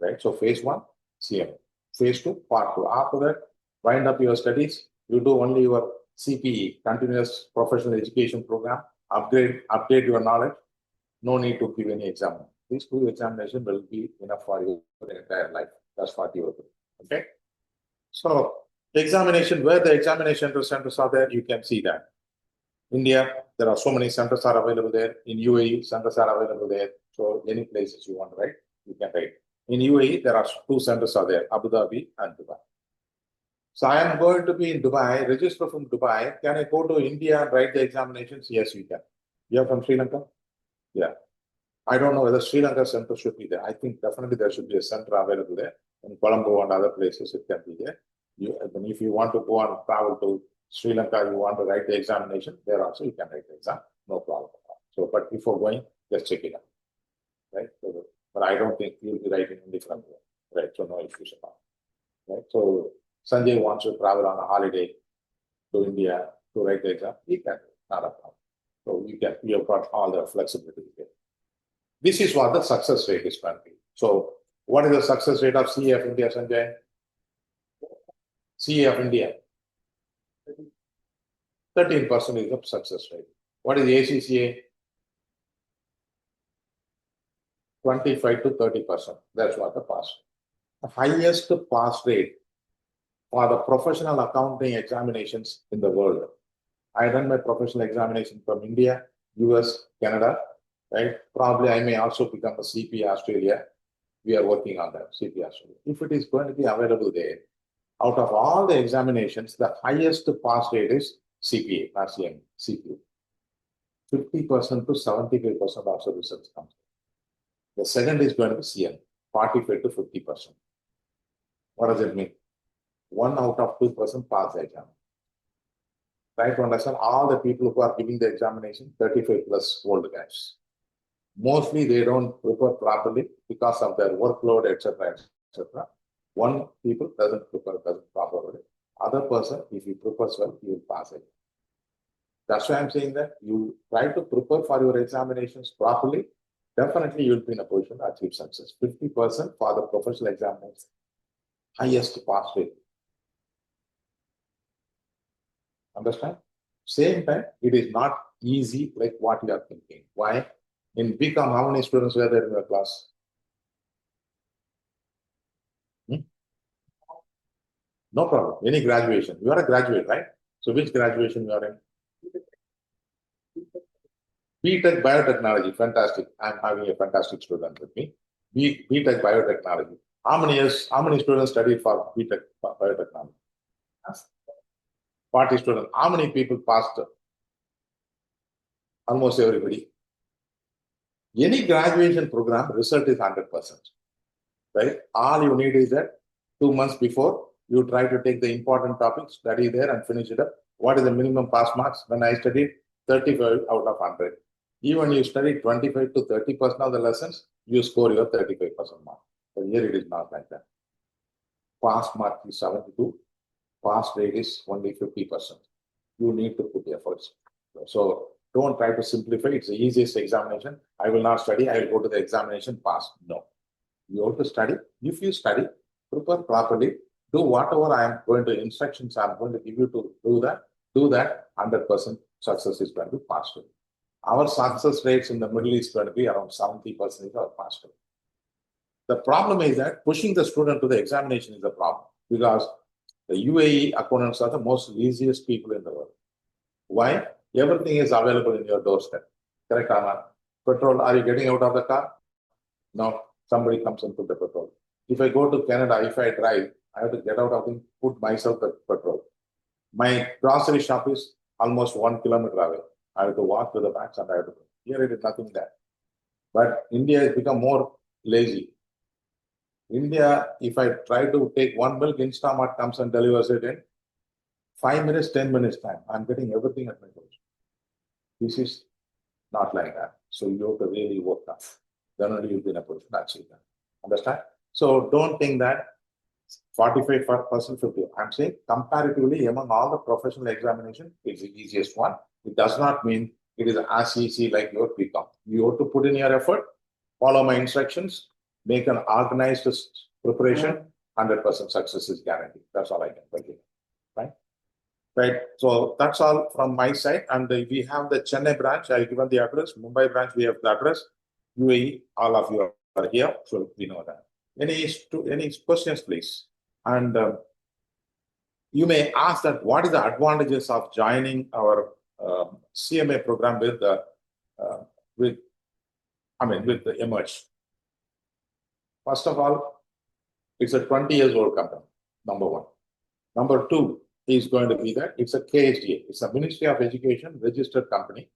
right? So phase 1, CMA. Phase 2, part 2. After that, wind up your studies. You do only your CPE, continuous professional education program. Update your knowledge. No need to give any exam. These 2 examinations will be enough for you for the entire life. That's what you will do. Okay. So examination, where the examination centers are there, you can see that. India, there are so many centers are available there. In UAE, centers are available there. So any places you want to write, you can write. In UAE, there are 2 centers are there, Abu Dhabi and Dubai. So I am going to be in Dubai, register from Dubai. Can I go to India and write the examinations? Yes, you can. You are from Sri Lanka? Yeah. I don't know whether Sri Lanka center should be there. I think definitely there should be a center available there. In Colombo and other places, it can be there. If you want to go and travel to Sri Lanka, you want to write the examination, there also you can write the exam, no problem. So, but before going, just check it out, right? So, but I don't think you'll be writing in different way, right? So no issues about it, right? So Sanjay wants to travel on a holiday to India to write the exam, he can, not a problem. So you have got all the flexibility here. This is what the success rate is going to be. So what is the success rate of CA of India, Sanjay? CA of India. 13% is the success rate. What is ACCA? 25 to 30%. That's what the pass rate. The highest pass rate for the professional accounting examinations in the world. I run my professional examination from India, US, Canada, right? Probably I may also become a CP Australia. We are working on that, CP Australia. If it is going to be available there, out of all the examinations, the highest pass rate is CPA, not CMA, CPA. 50% to 75% of the results comes. The second is going to be CM, 45 to 50%. What does it mean? 1 out of 2% pass the exam. Try to understand all the people who are giving the examination, 35 plus old guys. Mostly they don't prepare properly because of their workload, etc., etc. One people doesn't prepare properly. Other person, if he prepares well, he will pass it. That's why I'm saying that you try to prepare for your examinations properly. Definitely, you'll be in a position to achieve success. 50% for the professional examinations, highest pass rate. Understand? Same time, it is not easy like what you are thinking. Why? In BCom, how many students were there in your class? No problem. Any graduation. You are a graduate, right? So which graduation you are in? BTech Biotechnology. Fantastic. I'm having a fantastic student with me. BTech Biotechnology. How many students studied for BTech Biotechnology? 40 students. How many people passed? Almost everybody. Any graduation program, result is 100%. Right? All you need is that 2 months before, you try to take the important topics, study there and finish it up. What is the minimum pass marks? When I studied, 35 out of 100. Even you study 25 to 30% of the lessons, you score your 35% mark. But here it is not like that. Pass mark is 72. Pass rate is only 50%. You need to put efforts. So don't try to simplify. It's the easiest examination. I will not study. I will go to the examination, pass. No. You have to study. If you study, prepare properly, do whatever I am going to instructions I'm going to give you to do that, 100% success is going to be faster. Our success rates in the Middle East going to be around 70% or faster. The problem is that pushing the student to the examination is the problem because the UAE accountants are the most easiest people in the world. Why? Everything is available in your doorstep. Correct, Anna? Petrol, are you getting out of the car? No, somebody comes and put the petrol. If I go to Canada, if I drive, I have to get out of it, put myself the petrol. My grocery shop is almost 1 kilometer away. I have to walk to the bags and I have to. Here it is nothing there. But India has become more lazy. India, if I try to take one milk, Instamart comes and delivers it in 5 minutes, 10 minutes time. I'm getting everything at my door. This is not like that. So you have to really work tough. Then only you'll be in a position to achieve that. Understand? So don't think that 45%, 50. I'm saying comparatively among all the professional examination, it's the easiest one. It does not mean it is as easy like your BCom. You have to put in your effort, follow my instructions, make an organized preparation, 100% success is guaranteed. That's all I can tell you. Right? Right. So that's all from my side. And we have the Chennai branch. I've given the address. Mumbai branch, we have the address. UAE, all of you are here. So we know that. Any questions, please? And you may ask that what is the advantages of joining our CMA program with the Emerge. First of all, it's a 20 years old company, number one. Number two is going to be that it's a KSDA. It's a Ministry of Education registered company.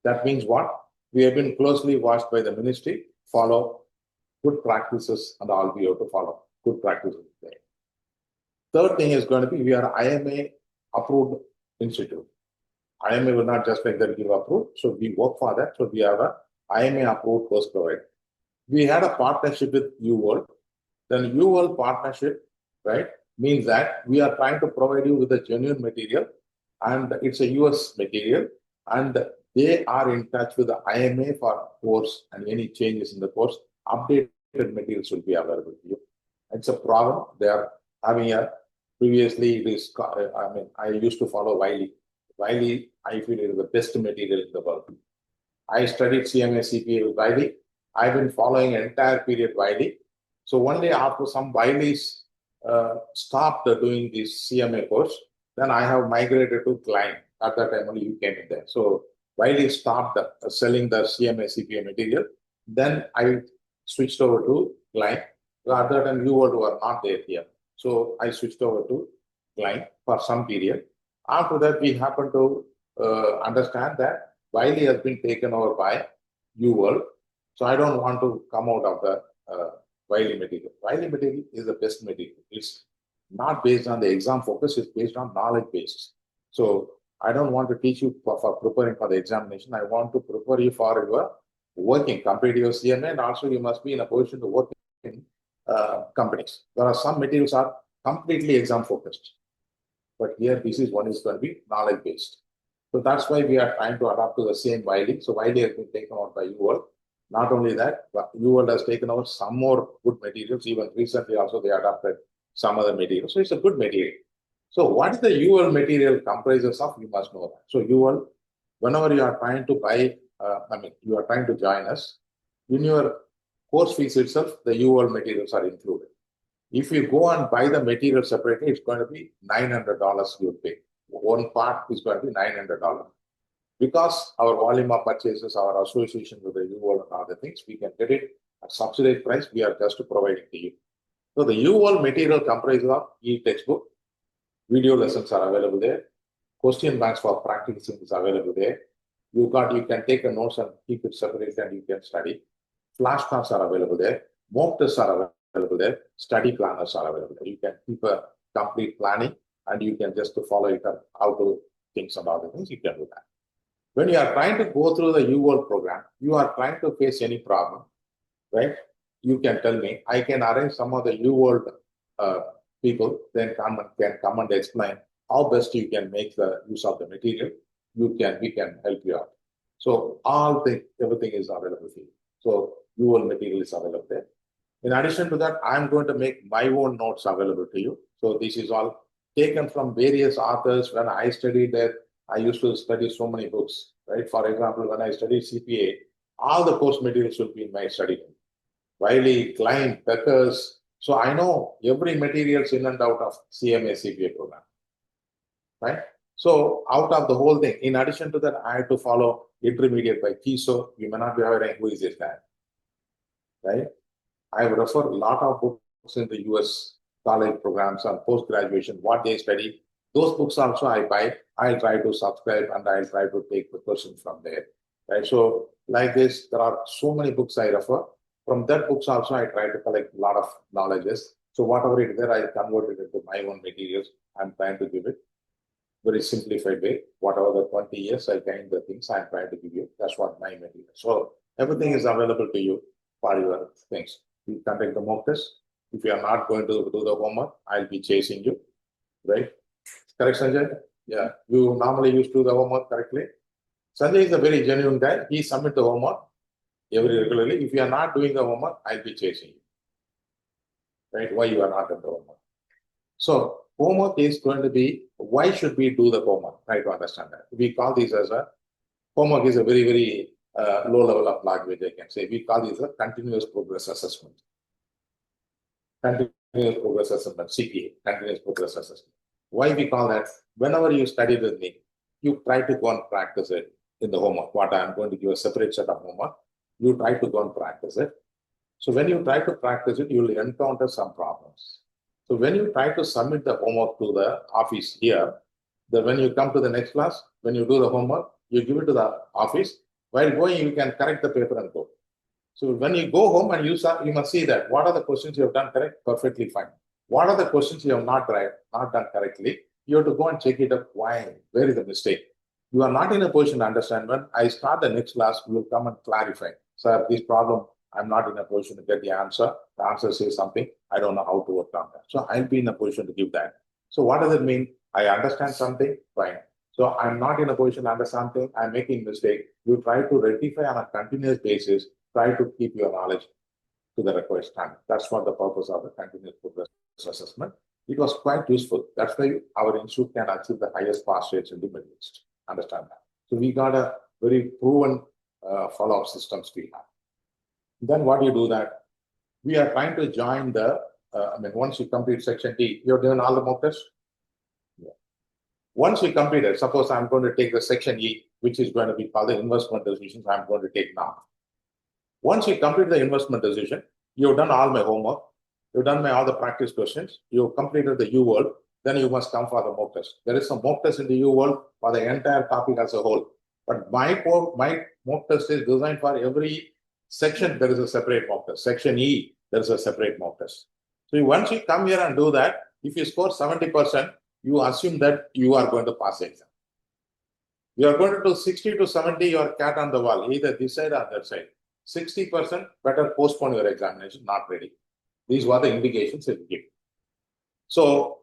That means what? We have been closely watched by the ministry, follow good practices and all we have to follow good practices there. Third thing is going to be we are IMA approved institute. IMA will not just like that give approved. So we work for that. So we have a IMA approved course provider. We had a partnership with UWorld. Then UWorld partnership, right, means that we are trying to provide you with a genuine material and it's a US material and they are in touch with the IMA for course and any changes in the course, updated materials will be available to you. It's a problem. They are having a previously this. I used to follow Wiley. Wiley, I feel it is the best material in the world. I studied CMA CPA with Wiley. I've been following entire period Wiley. So one day after some Wiley's stopped doing this CMA course, then I have migrated to Klein. At that time only you came in there. So Wiley stopped selling the CMA CPA material. Then I switched over to Klein. At that time you were not there here. So I switched over to Klein for some period. After that, we happen to understand that Wiley has been taken over by UWorld. So I don't want to come out of the Wiley material. Wiley material is the best material. It's not based on the exam focus, it's based on knowledge based. So I don't want to teach you for preparing for the examination. I want to prepare you for your working, competitive CMA, and also you must be in a position to work in companies. There are some materials are completely exam focused. But here, this is one is going to be knowledge based. So that's why we are trying to adapt to the same Wiley. So Wiley has been taken over by UWorld. Not only that, but UWorld has taken over some more good materials. Even recently also they adopted some other materials. So it's a good material. So what is the UWorld material comprises of? You must know that. So UWorld, whenever you are trying to buy, you are trying to join us, in your course fees itself, the UWorld materials are included. If you go and buy the material separately, it's going to be $900 you pay. One part is going to be $900. Because our volume of purchases, our association with the UWorld and other things, we can get it at subsidized price. We are just providing to you. So the UWorld material comprises of e-textbook, video lessons are available there, question banks for practicing is available there. You can take a notes and keep it separate and you can study. Flashcards are available there. Mock tests are available there. Study planners are available there. You can keep a complete planning and you can just follow it up, how to things and other things, you can do that. When you are trying to go through the UWorld program, you are trying to face any problem, right? You can tell me, I can arrange some of the UWorld people, then can come and explain how best you can make the use of the material. We can help you out. So everything is available for you. So UWorld material is available there. In addition to that, I'm going to make my own notes available to you. So this is all taken from various authors. When I studied that, I used to study so many books, right? For example, when I studied CPA, all the course materials should be in my study. Wiley, Klein, Beckers. So I know every materials in and out of CMA CPA program, right? So out of the whole thing, in addition to that, I had to follow intermediate by TISO. You may not be aware who is this guy, right? I have referred a lot of books in the US college programs on post-graduation, what they study. Those books also I buy. I'll try to subscribe and I'll try to take the questions from there, right? So like this, there are so many books I refer. From that books also, I try to collect a lot of knowledges. So whatever it is there, I convert it into my own materials. I'm trying to give it very simplified way. Whatever the 20 years I gained the things I'm trying to give you. That's what my material. So everything is available to you for your things. You conduct the mock test. If you are not going to do the homework, I'll be chasing you, right? Correct, Sanjay? Yeah. You normally used to do the homework correctly. Sanjay is a very genuine guy. He submits the homework every regularly. If you are not doing the homework, I'll be chasing you. Right? Why you are not doing the homework? So homework is going to be, why should we do the homework? Try to understand that. We call this as a, homework is a very, very low level of language, I can say. We call this a continuous progress assessment. Continuous progress assessment, CPA, continuous progress assessment. Why we call that? Whenever you study with me, you try to go and practice it in the homework. What I'm going to give a separate set of homework. You try to go and practice it. So when you try to practice it, you will encounter some problems. So when you try to submit the homework to the office here, then when you come to the next class, when you do the homework, you give it to the office. While going, you can correct the paper and go. So when you go home and you must see that what are the questions you have done correct, perfectly fine. What are the questions you have not done correctly? You have to go and check it up. Why? Where is the mistake? You are not in a position to understand. When I start the next class, we will come and clarify. Sir, this problem, I'm not in a position to get the answer. The answer says something. I don't know how to work on that. So I'll be in a position to give that. So what does it mean? I understand something, fine. So I'm not in a position to understand something. I'm making mistake. You try to rectify on a continuous basis. Try to keep your knowledge to the required standard. That's what the purpose of the continuous progress assessment. It was quite useful. That's why our institute can achieve the highest pass rates in the Middle East. Understand that. So we got a very proven follow-up systems we have. Then what you do that? We are trying to join the, once you complete section D, you're doing all the mock tests? Yeah. Once you complete it, suppose I'm going to take the section E, which is going to be called the investment decisions I'm going to take now. Once you complete the investment decision, you've done all my homework, you've done all the practice questions, you've completed the U world, then you must come for the mock test. There is some mock test in the U world for the entire topic as a whole. But my mock test is designed for every section, there is a separate mock test. Section E, there is a separate mock test. So once you come here and do that, if you score 70%, you assume that you are going to pass the exam. You are going to do 60 to 70, your cat on the wall, either this side or that side. 60%, better postpone your examination, not ready. These were the indications it give. So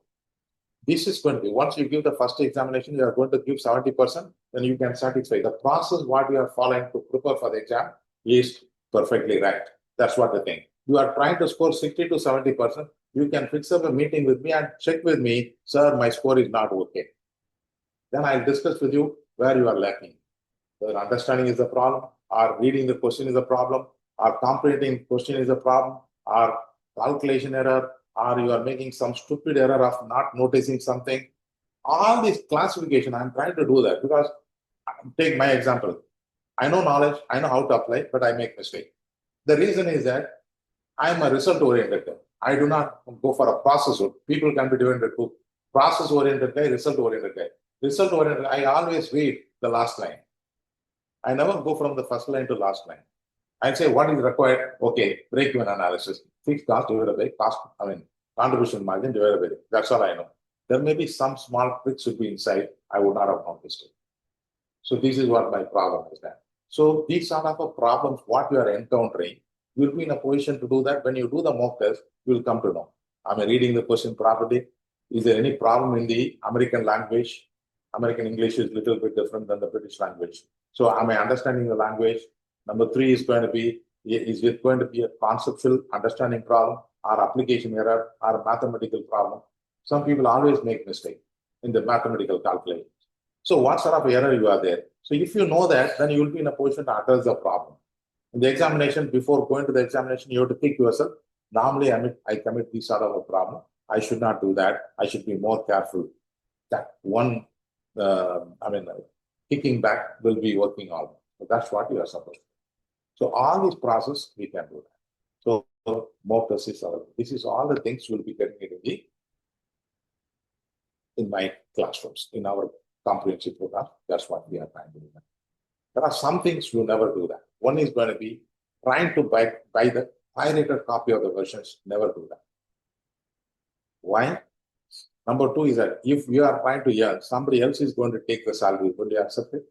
this is going to be, once you give the first examination, you are going to give 70%, then you can satisfy. The process what you are following to prepare for the exam is perfectly right. That's what the thing. You are trying to score 60 to 70%. You can fix up a meeting with me and check with me, sir, my score is not okay. Then I'll discuss with you where you are lacking. Whether understanding is the problem, or reading the question is a problem, or comprehending question is a problem, or calculation error, or you are making some stupid error of not noticing something. All this classification, I'm trying to do that because, take my example. I know knowledge, I know how to apply, but I make mistake. The reason is that I'm a result-oriented guy. I do not go for a process. People can be divided into process-oriented guy, result-oriented guy. Result-oriented, I always read the last line. I never go from the first line to last line. I say what is required. Okay, break-even analysis, fixed cost divided by cost. Contribution margin divided by it. That's all I know. There may be some small tricks should be inside. I would not have noticed it. So this is what my problem is that. So these sort of problems, what you are encountering, you'll be in a position to do that. When you do the mock test, you'll come to know. Am I reading the question properly? Is there any problem in the American language? American English is a little bit different than the British language. So am I understanding the language? Number 3 is going to be, Is it going to be a conceptual understanding problem or application error or mathematical problem? Some people always make mistake in the mathematical calculation. So what sort of error you are there? So if you know that, then you will be in a position to address the problem. In the examination, before going to the examination, you have to think yourself, normally I commit this sort of a problem. I should not do that. I should be more careful. That one, kicking back will be working on. So that's what you are supposed to do. So all these process, we can do that. So more precise. This is all the things we'll be getting into in my classrooms, in our comprehensive program. That's what we are trying to do. There are some things you never do that. One is going to be trying to buy the pirated copy of the versions. Never do that. Why? Number two is that if you are trying to earn, somebody else is going to take the salary. Will you accept it?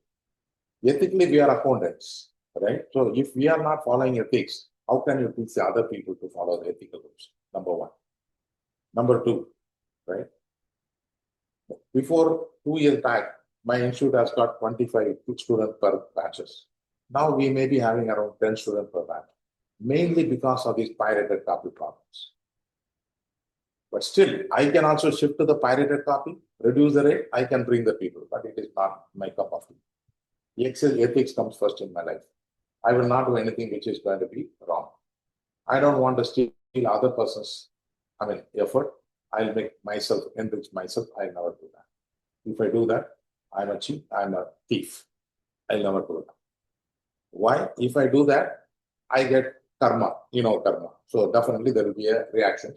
Ethically, we are accountants, right? So if we are not following ethics, how can you teach the other people to follow the ethical rules? Number one. Number two, right? Before 2 years back, my institute has got 25 students per batches. Now we may be having around 10 students per batch, mainly because of these pirated copy problems. But still, I can also shift to the pirated copy, reduce the rate, I can bring the people, but it is not my cup of tea. Ethics comes first in my life. I will not do anything which is going to be wrong. I don't want to steal other person's effort. I'll make myself, enrich myself. I'll never do that. If I do that, I'm a cheat, I'm a thief. I'll never do that. Why? If I do that, I get karma, karma. So definitely there will be a reaction,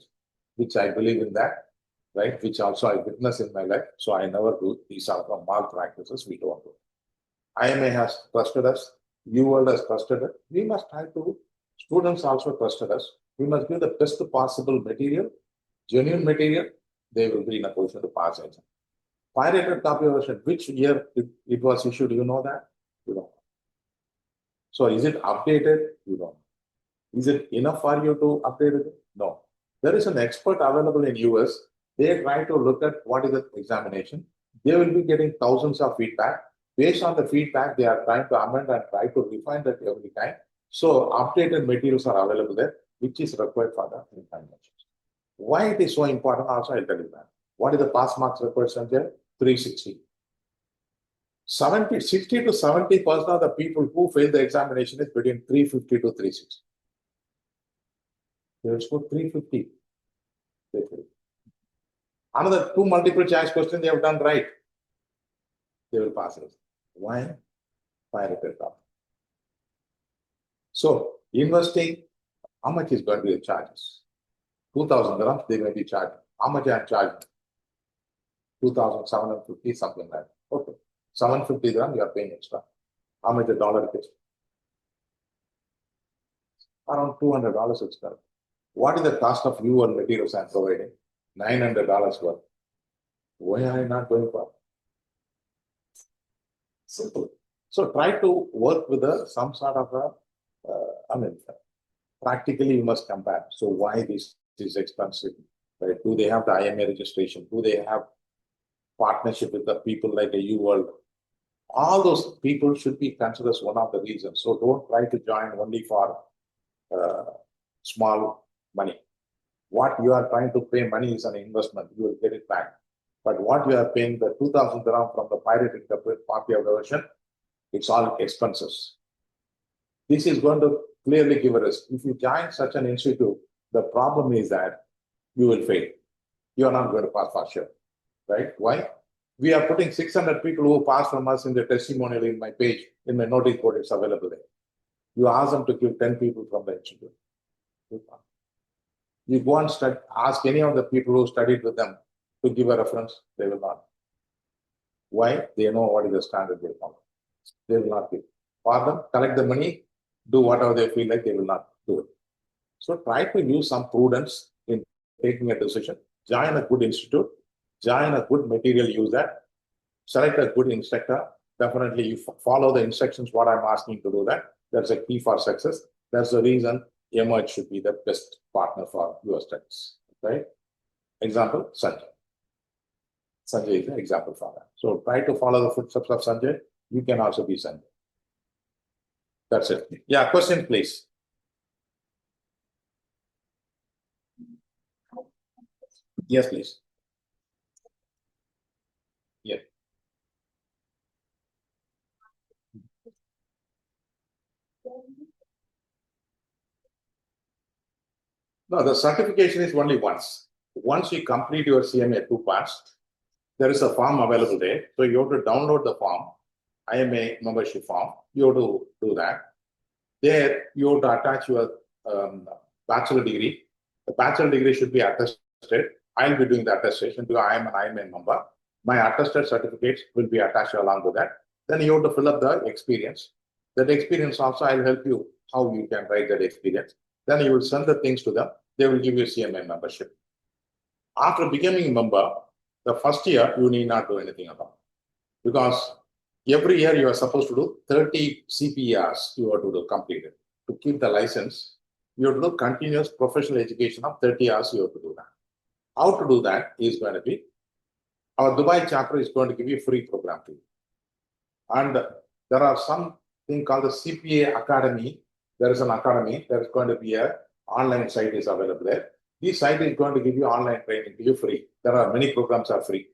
which I believe in that, right? Which also I witness in my life. So I never do these sort of malpractices. We don't do. IMA has trusted us. UWorld has trusted us. We must try to, students also trusted us. We must give the best possible material, genuine material. They will be in a position to pass exam. Pirated copy version, which year it was issued, you know that? You don't know. So is it updated? You don't know. Is it enough for you to update it? No. There is an expert available in US. They try to look at what is the examination. They will be getting thousands of feedback. Based on the feedback, they are trying to amend and try to refine that every time. So updated materials are available there, which is required for the examination. Why it is so important also, I'll tell you that. What is the pass marks required, Sanjay? 360. 60 to 70% of the people who fail the examination is between 350 to 360. They will score 350. They fail. Another 2 multiple choice questions they have done right. They will pass it. Why? Pirated copy. So, investing, how much is going to be the charges? 2,000 dirhams, they may be charged. How much I am charging? 2,750, something like that. Okay. 750 dirham, you are paying extra. How much the dollar is? Around $200 extra. What is the cost of you and materials I am providing? $900 worth. Why are you not going for? Simple. So try to work with some sort of practically you must compare. So why this is expensive? Right? Do they have the IMA registration? Do they have partnership with the people like a UWorld? All those people should be considered as one of the reasons. So don't try to join only for small money. What you are trying to pay money is an investment. You will get it back. But what you are paying, the 2,000 dirham from the pirated copy of the version, it's all expenses. This is going to clearly give a risk. If you join such an institute, the problem is that you will fail. You are not going to pass for sure. Right? Why? We are putting 600 people who pass from us in the testimonial in my page, in my notice board, it's available there. You ask them to give 10 people from the institute. You go and ask any of the people who studied with them to give a reference, they will not. Why? They know what is the standard they follow. They will not give. For them, collect the money, do whatever they feel like, they will not do it. So try to use some prudence in taking a decision. Join a good institute, join a good material user, select a good instructor. Definitely, you follow the instructions, what I'm asking to do that. That's a key for success. That's the reason Emerge should be the best partner for your studies. Right? Example, Sanjay. Sanjay is an example for that. So try to follow the footsteps of Sanjay. You can also be Sanjay. That's it. Yeah, question, please. Yes, please. Yeah. No, the certification is only once. Once you complete your CMA 2 parts, there is a form available there. So you have to download the form, IMA membership form. You have to do that. There, you have to attach your bachelor degree. The bachelor degree should be attested. I'll be doing the attestation because I am an IMA member. My attested certificates will be attached along with that. Then you have to fill up the experience. That experience also, I'll help you how you can write that experience. Then you will send the things to them. They will give you CMA membership. After becoming a member, the first year, you need not do anything at all. Because every year you are supposed to do 30 CPRs you have to do completed. To keep the license, you have to do continuous professional education of 30 hours you have to do that. How to do that is going to be, our Dubai chapter is going to give you free program to you. And there are something called the CPA Academy. There is an academy. There is going to be an online site is available there. This site is going to give you online training to you free. There are many programs are free.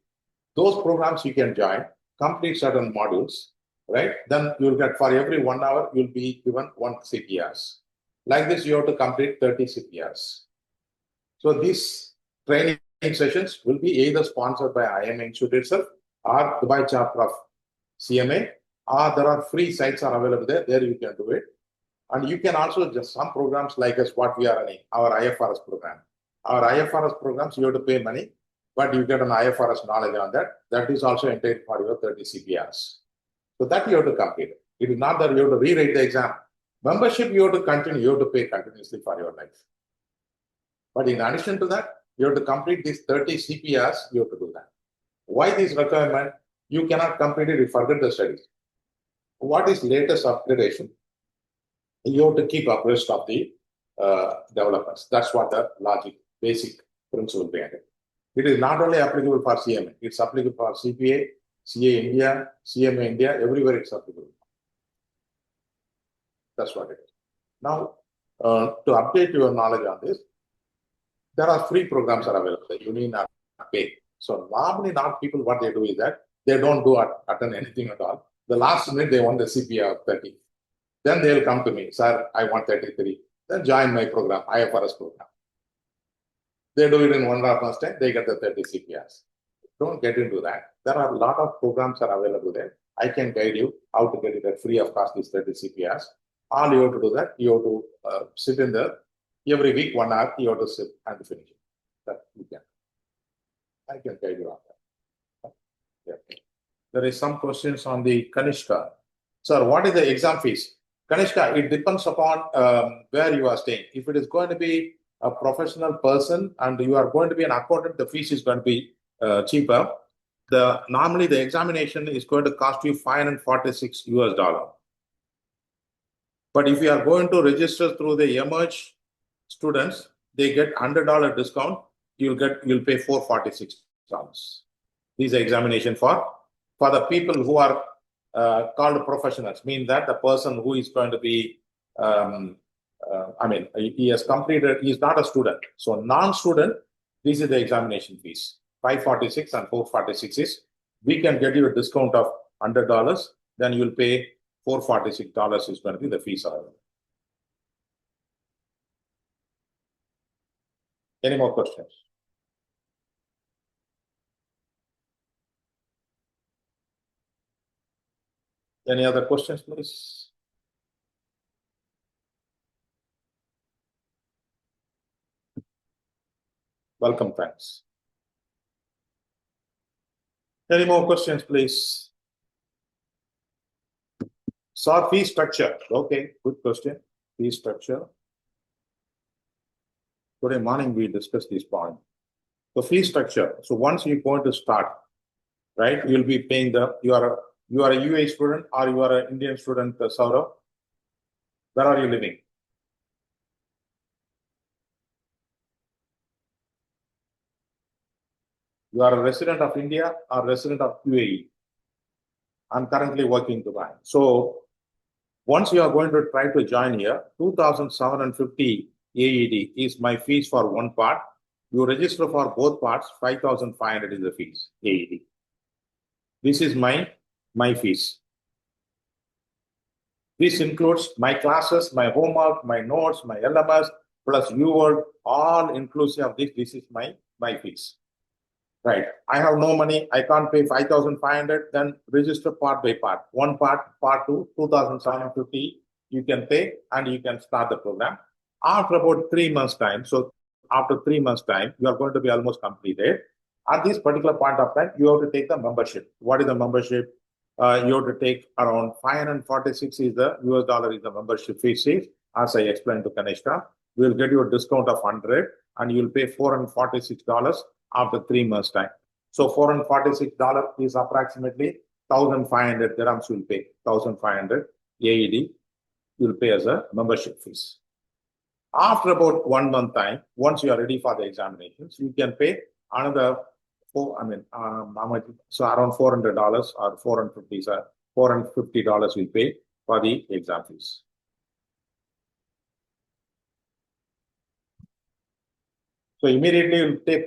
Those programs you can join, complete certain modules, right? Then you'll get for every 1 hour, you'll be given 1 CPRs. Like this, you have to complete 30 CPRs. So these training sessions will be either sponsored by IMA Institute itself or Dubai chapter of CMA, or there are free sites are available there. There you can do it. And you can also just some programs like us, what we are running, our IFRS program. Our IFRS programs, you have to pay money, but you get an IFRS knowledge on that. That is also entailed for your 30 CPRs. So that you have to complete. It is not that you have to rewrite the exam. Membership, you have to continue, you have to pay continuously for your life. But in addition to that, you have to complete these 30 CPRs, you have to do that. Why this requirement? You cannot complete it, you forget the studies. What is latest upgradation? You have to keep abreast of the developments. That's what the logic, basic principle behind it. It is not only applicable for CMA, it's applicable for CPA, CA India, CMA India, everywhere it's applicable. That's what it is. Now, to update your knowledge on this, there are free programs are available. You need not pay. So normally not people, what they do is that they don't do attend anything at all. The last minute they want the CPA of 30. Then they'll come to me, sir, I want 33. Then join my program, IFRS program. They do it in 1.5 months time, they get the 30 CPRs. Don't get into that. There are a lot of programs are available there. I can guide you how to get it at free of cost, these 30 CPRs. All you have to do that, you have to sit in there. Every week, 1 hour, you have to sit and finish it. That you can. I can guide you on that. Yeah. There is some questions on the Kanishka. Sir, what is the exam fees? Kanishka, it depends upon where you are staying. If it is going to be a professional person and you are going to be an accountant, the fees is going to be cheaper. Normally the examination is going to cost you $546 US. But if you are going to register through the Emerge students, they get $100 discount. You'll pay $446. These are examination for the people who are called professionals, mean that the person who is going to be, he has completed, he is not a student. So non-student, this is the examination fees. 546 and 446 is, we can get you a discount of $100, then you'll pay $446 is going to be the fees. Any more questions? Any other questions, please? Welcome, thanks. Any more questions, please? So fee structure. Okay, good question. Fee structure. Today morning we discussed this point. So fee structure. So once you're going to start, right, you'll be paying you are a UA student or you are an Indian student, Saurabh? Where are you living? You are a resident of India or resident of UAE. I'm currently working in Dubai. So once you are going to try to join here, 2,750 AED is my fees for one part. You register for both parts, 5,500 is the fees, AED. This is my fees. This includes my classes, my homework, my notes, my LMS, plus your all inclusive of this. This is my fees. Right. I have no money. I can't pay 5,500. Then register part by part. One part, part two, 2,750. You can pay and you can start the program. After about 3 months time, so after 3 months time, you are going to be almost completed. At this particular point of time, you have to take the membership. What is the membership? You have to take around 546 is the US dollar is the membership fee. As I explained to Kanishka, we will get you a discount of 100 and you will pay $446 after 3 months time. So $446 is approximately 1,500 dirhams you will pay, 1,500 AED you will pay as a membership fees. After about 1 month time, once you are ready for the examinations, you can pay another how much? So around $400 or $450 we pay for the exam fees. So immediately you pay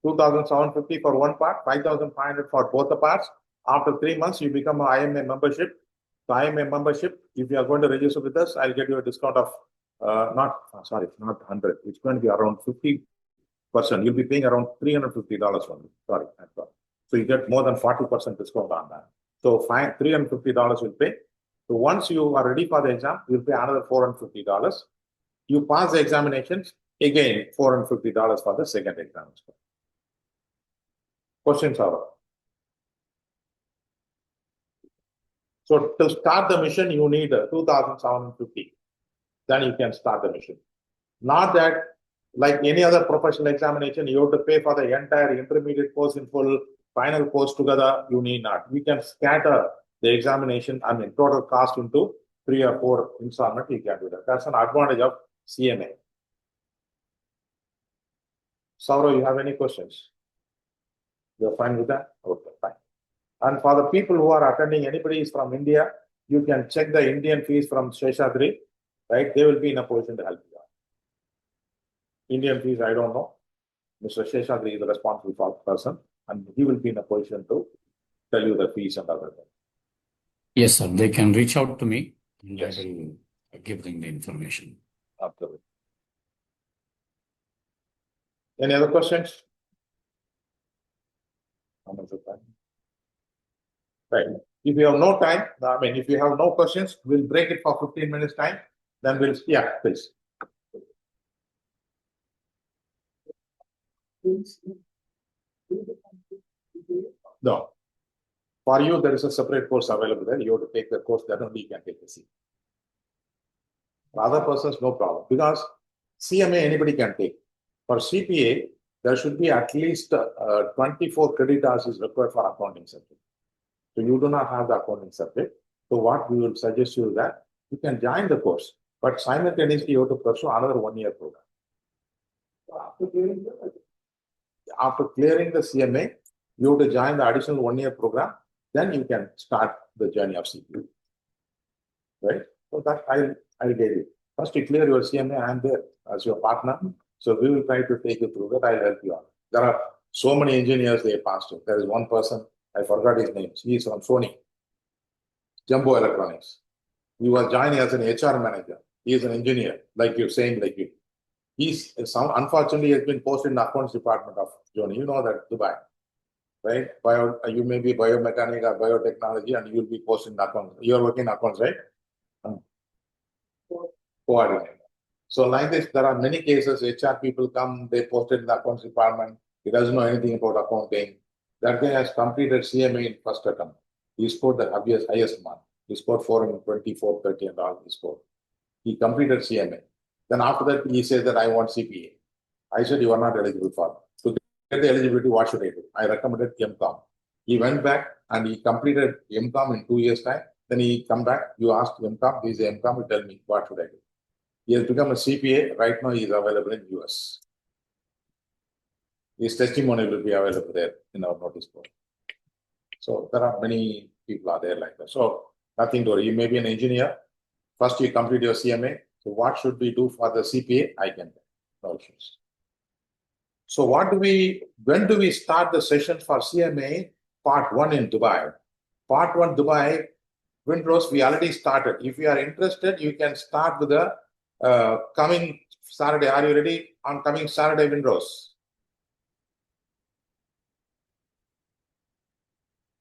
2,750 for one part, 5,500 for both the parts. After 3 months, you become an IMA membership. So IMA membership, if you are going to register with us, I'll get you a discount of not 100. It's going to be around 50%. You'll be paying around $350 only. Sorry. So you get more than 40% discount on that. So $350 you'll pay. So once you are ready for the exam, you'll pay another $450. You pass the examinations, again $450 for the second exam. Questions are? So to start the mission, you need 2,750. Then you can start the mission. Not that like any other professional examination, you have to pay for the entire intermediate course in full, final course together. You need not. We can scatter the examination, total cost into 3 or 4 installments. You can do that. That's an advantage of CMA. Saurav, you have any questions? You're fine with that? Okay, fine. And for the people who are attending, anybody is from India, you can check the Indian fees from Sheshadri, right? They will be in a position to help you out. Indian fees, I don't know. Mr. Sheshadri is the responsible person, and he will be in a position to tell you the fees and other things. Yes, sir. They can reach out to me and Yes. I will give them the information. Absolutely. Any other questions? How much of time? Right. If you have no time, if you have no questions, we'll break it for 15 minutes time. Then we'll, yeah, please. No. For you, there is a separate course available there. You have to take the course, that only you can take the CMA. For other persons, no problem. Because CMA, anybody can take. For CPA, there should be at least 24 credit hours is required for accounting subject. So you do not have the accounting subject. So what we will suggest you is that you can join the course, but simultaneously you have to pursue another 1-year program. After clearing the CMA, you have to join the additional 1-year program. Then you can start the journey of CPA. Right? So that I'll get you. First, you clear your CMA. I am there as your partner. So we will try to take you through that. I'll help you out. There are so many engineers they passed it. There is one person, I forgot his name. He is from Sony, Jumbo Electronics. He was joining as an HR manager. He is an engineer, like you, same like you. Unfortunately, has been posted in the accounts department of Sony. You know that, Dubai, right? You may be biomechanic or biotechnology, and you will be posted in accounts. You are working in accounts, right? Coordinator. So like this, there are many cases. HR people come, they posted in the accounts department. He doesn't know anything about accounting. That guy has completed CMA in first attempt. He scored the highest mark. He scored 424, 30 and all he scored. He completed CMA. Then after that, he said that I want CPA. I said, you are not eligible for it. To get the eligibility, what should I do? I recommended MCOM. He went back and he completed MCOM in 2 years' time. Then he come back, you asked MCOM, he is MCOM, you tell me, what should I do? He has become a CPA. Right now, he is available in US. His testimony will be available there in our notice board. So there are many people are there like that. So nothing to worry. You may be an engineer. First, you complete your CMA. So what should we do for the CPA? I can do. No issues. So when do we start the session for CMA part 1 in Dubai? Part 1 Dubai, Windrose, we already started. If you are interested, you can start with the coming Saturday. Are you ready on coming Saturday, Windrose?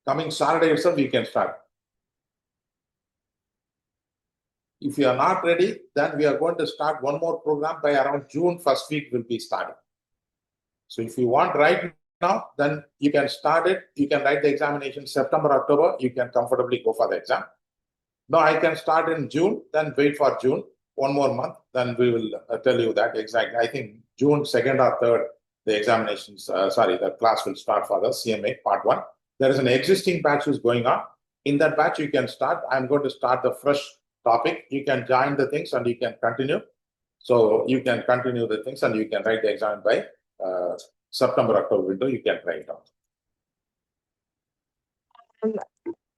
Coming Saturday itself, you can start. If you are not ready, then we are going to start one more program by around June first week will be starting. So if you want right now, then you can start it. You can write the examination September, October. You can comfortably go for the exam. No, I can start in June, then wait for June, one more month, then we will tell you that exactly. I think June 2nd or 3rd, the examinations, the class will start for the CMA part 1. There is an existing batch is going on. In that batch, you can start. I'm going to start the fresh topic. You can join the things and you can continue. So you can continue the things and you can write the exam by September, October window. You can write it down.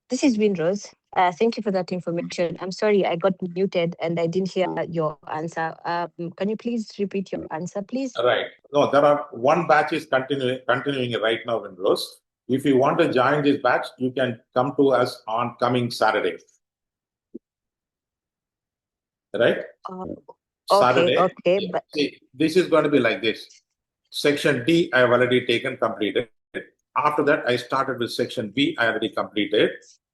This is Windrose. Thank you for that information. I'm sorry, I got muted and I didn't hear your answer. Can you please repeat your answer, please? Right. No, there are one batch is continuing right now, Windrose. If you want to join this batch, you can come to us on coming Saturday. Right? Saturday. Okay. Yeah. But See, this is going to be like this. Section D, I have already taken, completed. After that, I started with section B, I already completed.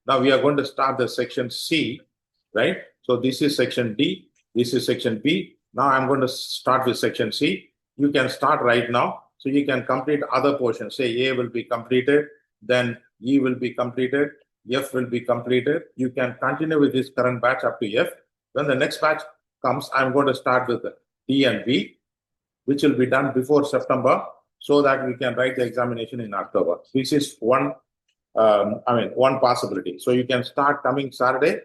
Now we are going to start the section C, right? So this is section D, this is section B. Now I'm going to start with section C. You can start right now. So you can complete other portions. Say A will be completed, then E will be completed, F will be completed. You can continue with this current batch up to F. When the next batch comes, I'm going to start with D and B, which will be done before September, so that we can write the examination in October. This is one possibility. So you can start coming Saturday,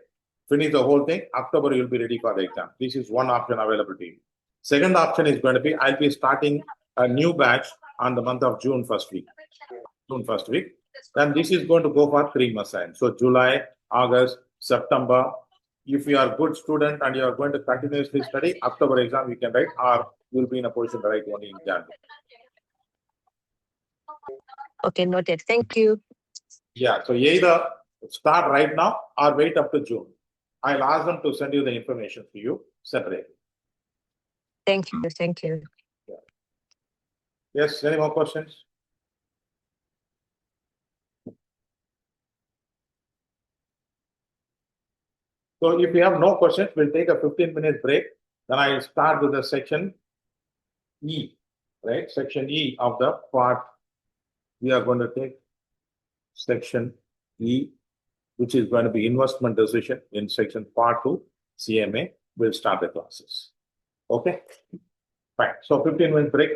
finish the whole thing. October, you'll be ready for the exam. This is one option available to you. Second option is going to be, I'll be starting a new batch on the month of June first week. Then this is going to go for 3 months time. So July, August, September. If you are a good student and you are going to continuously study, October exam you can write, or you'll be in a position to write only in January. okay, noted. Thank you. Yeah, so either start right now or wait up to June. I'll ask them to send you the information to you separately. Thank you. Thank you. Yeah. Yes, any more questions? So if you have no questions, we'll take a 15-minute break. Then I'll start with the section E, right? Section E of the part. We are going to take section E, which is going to be investment decision in section part 2, CMA. We'll start the classes. Okay? Fine. So 15-minute break.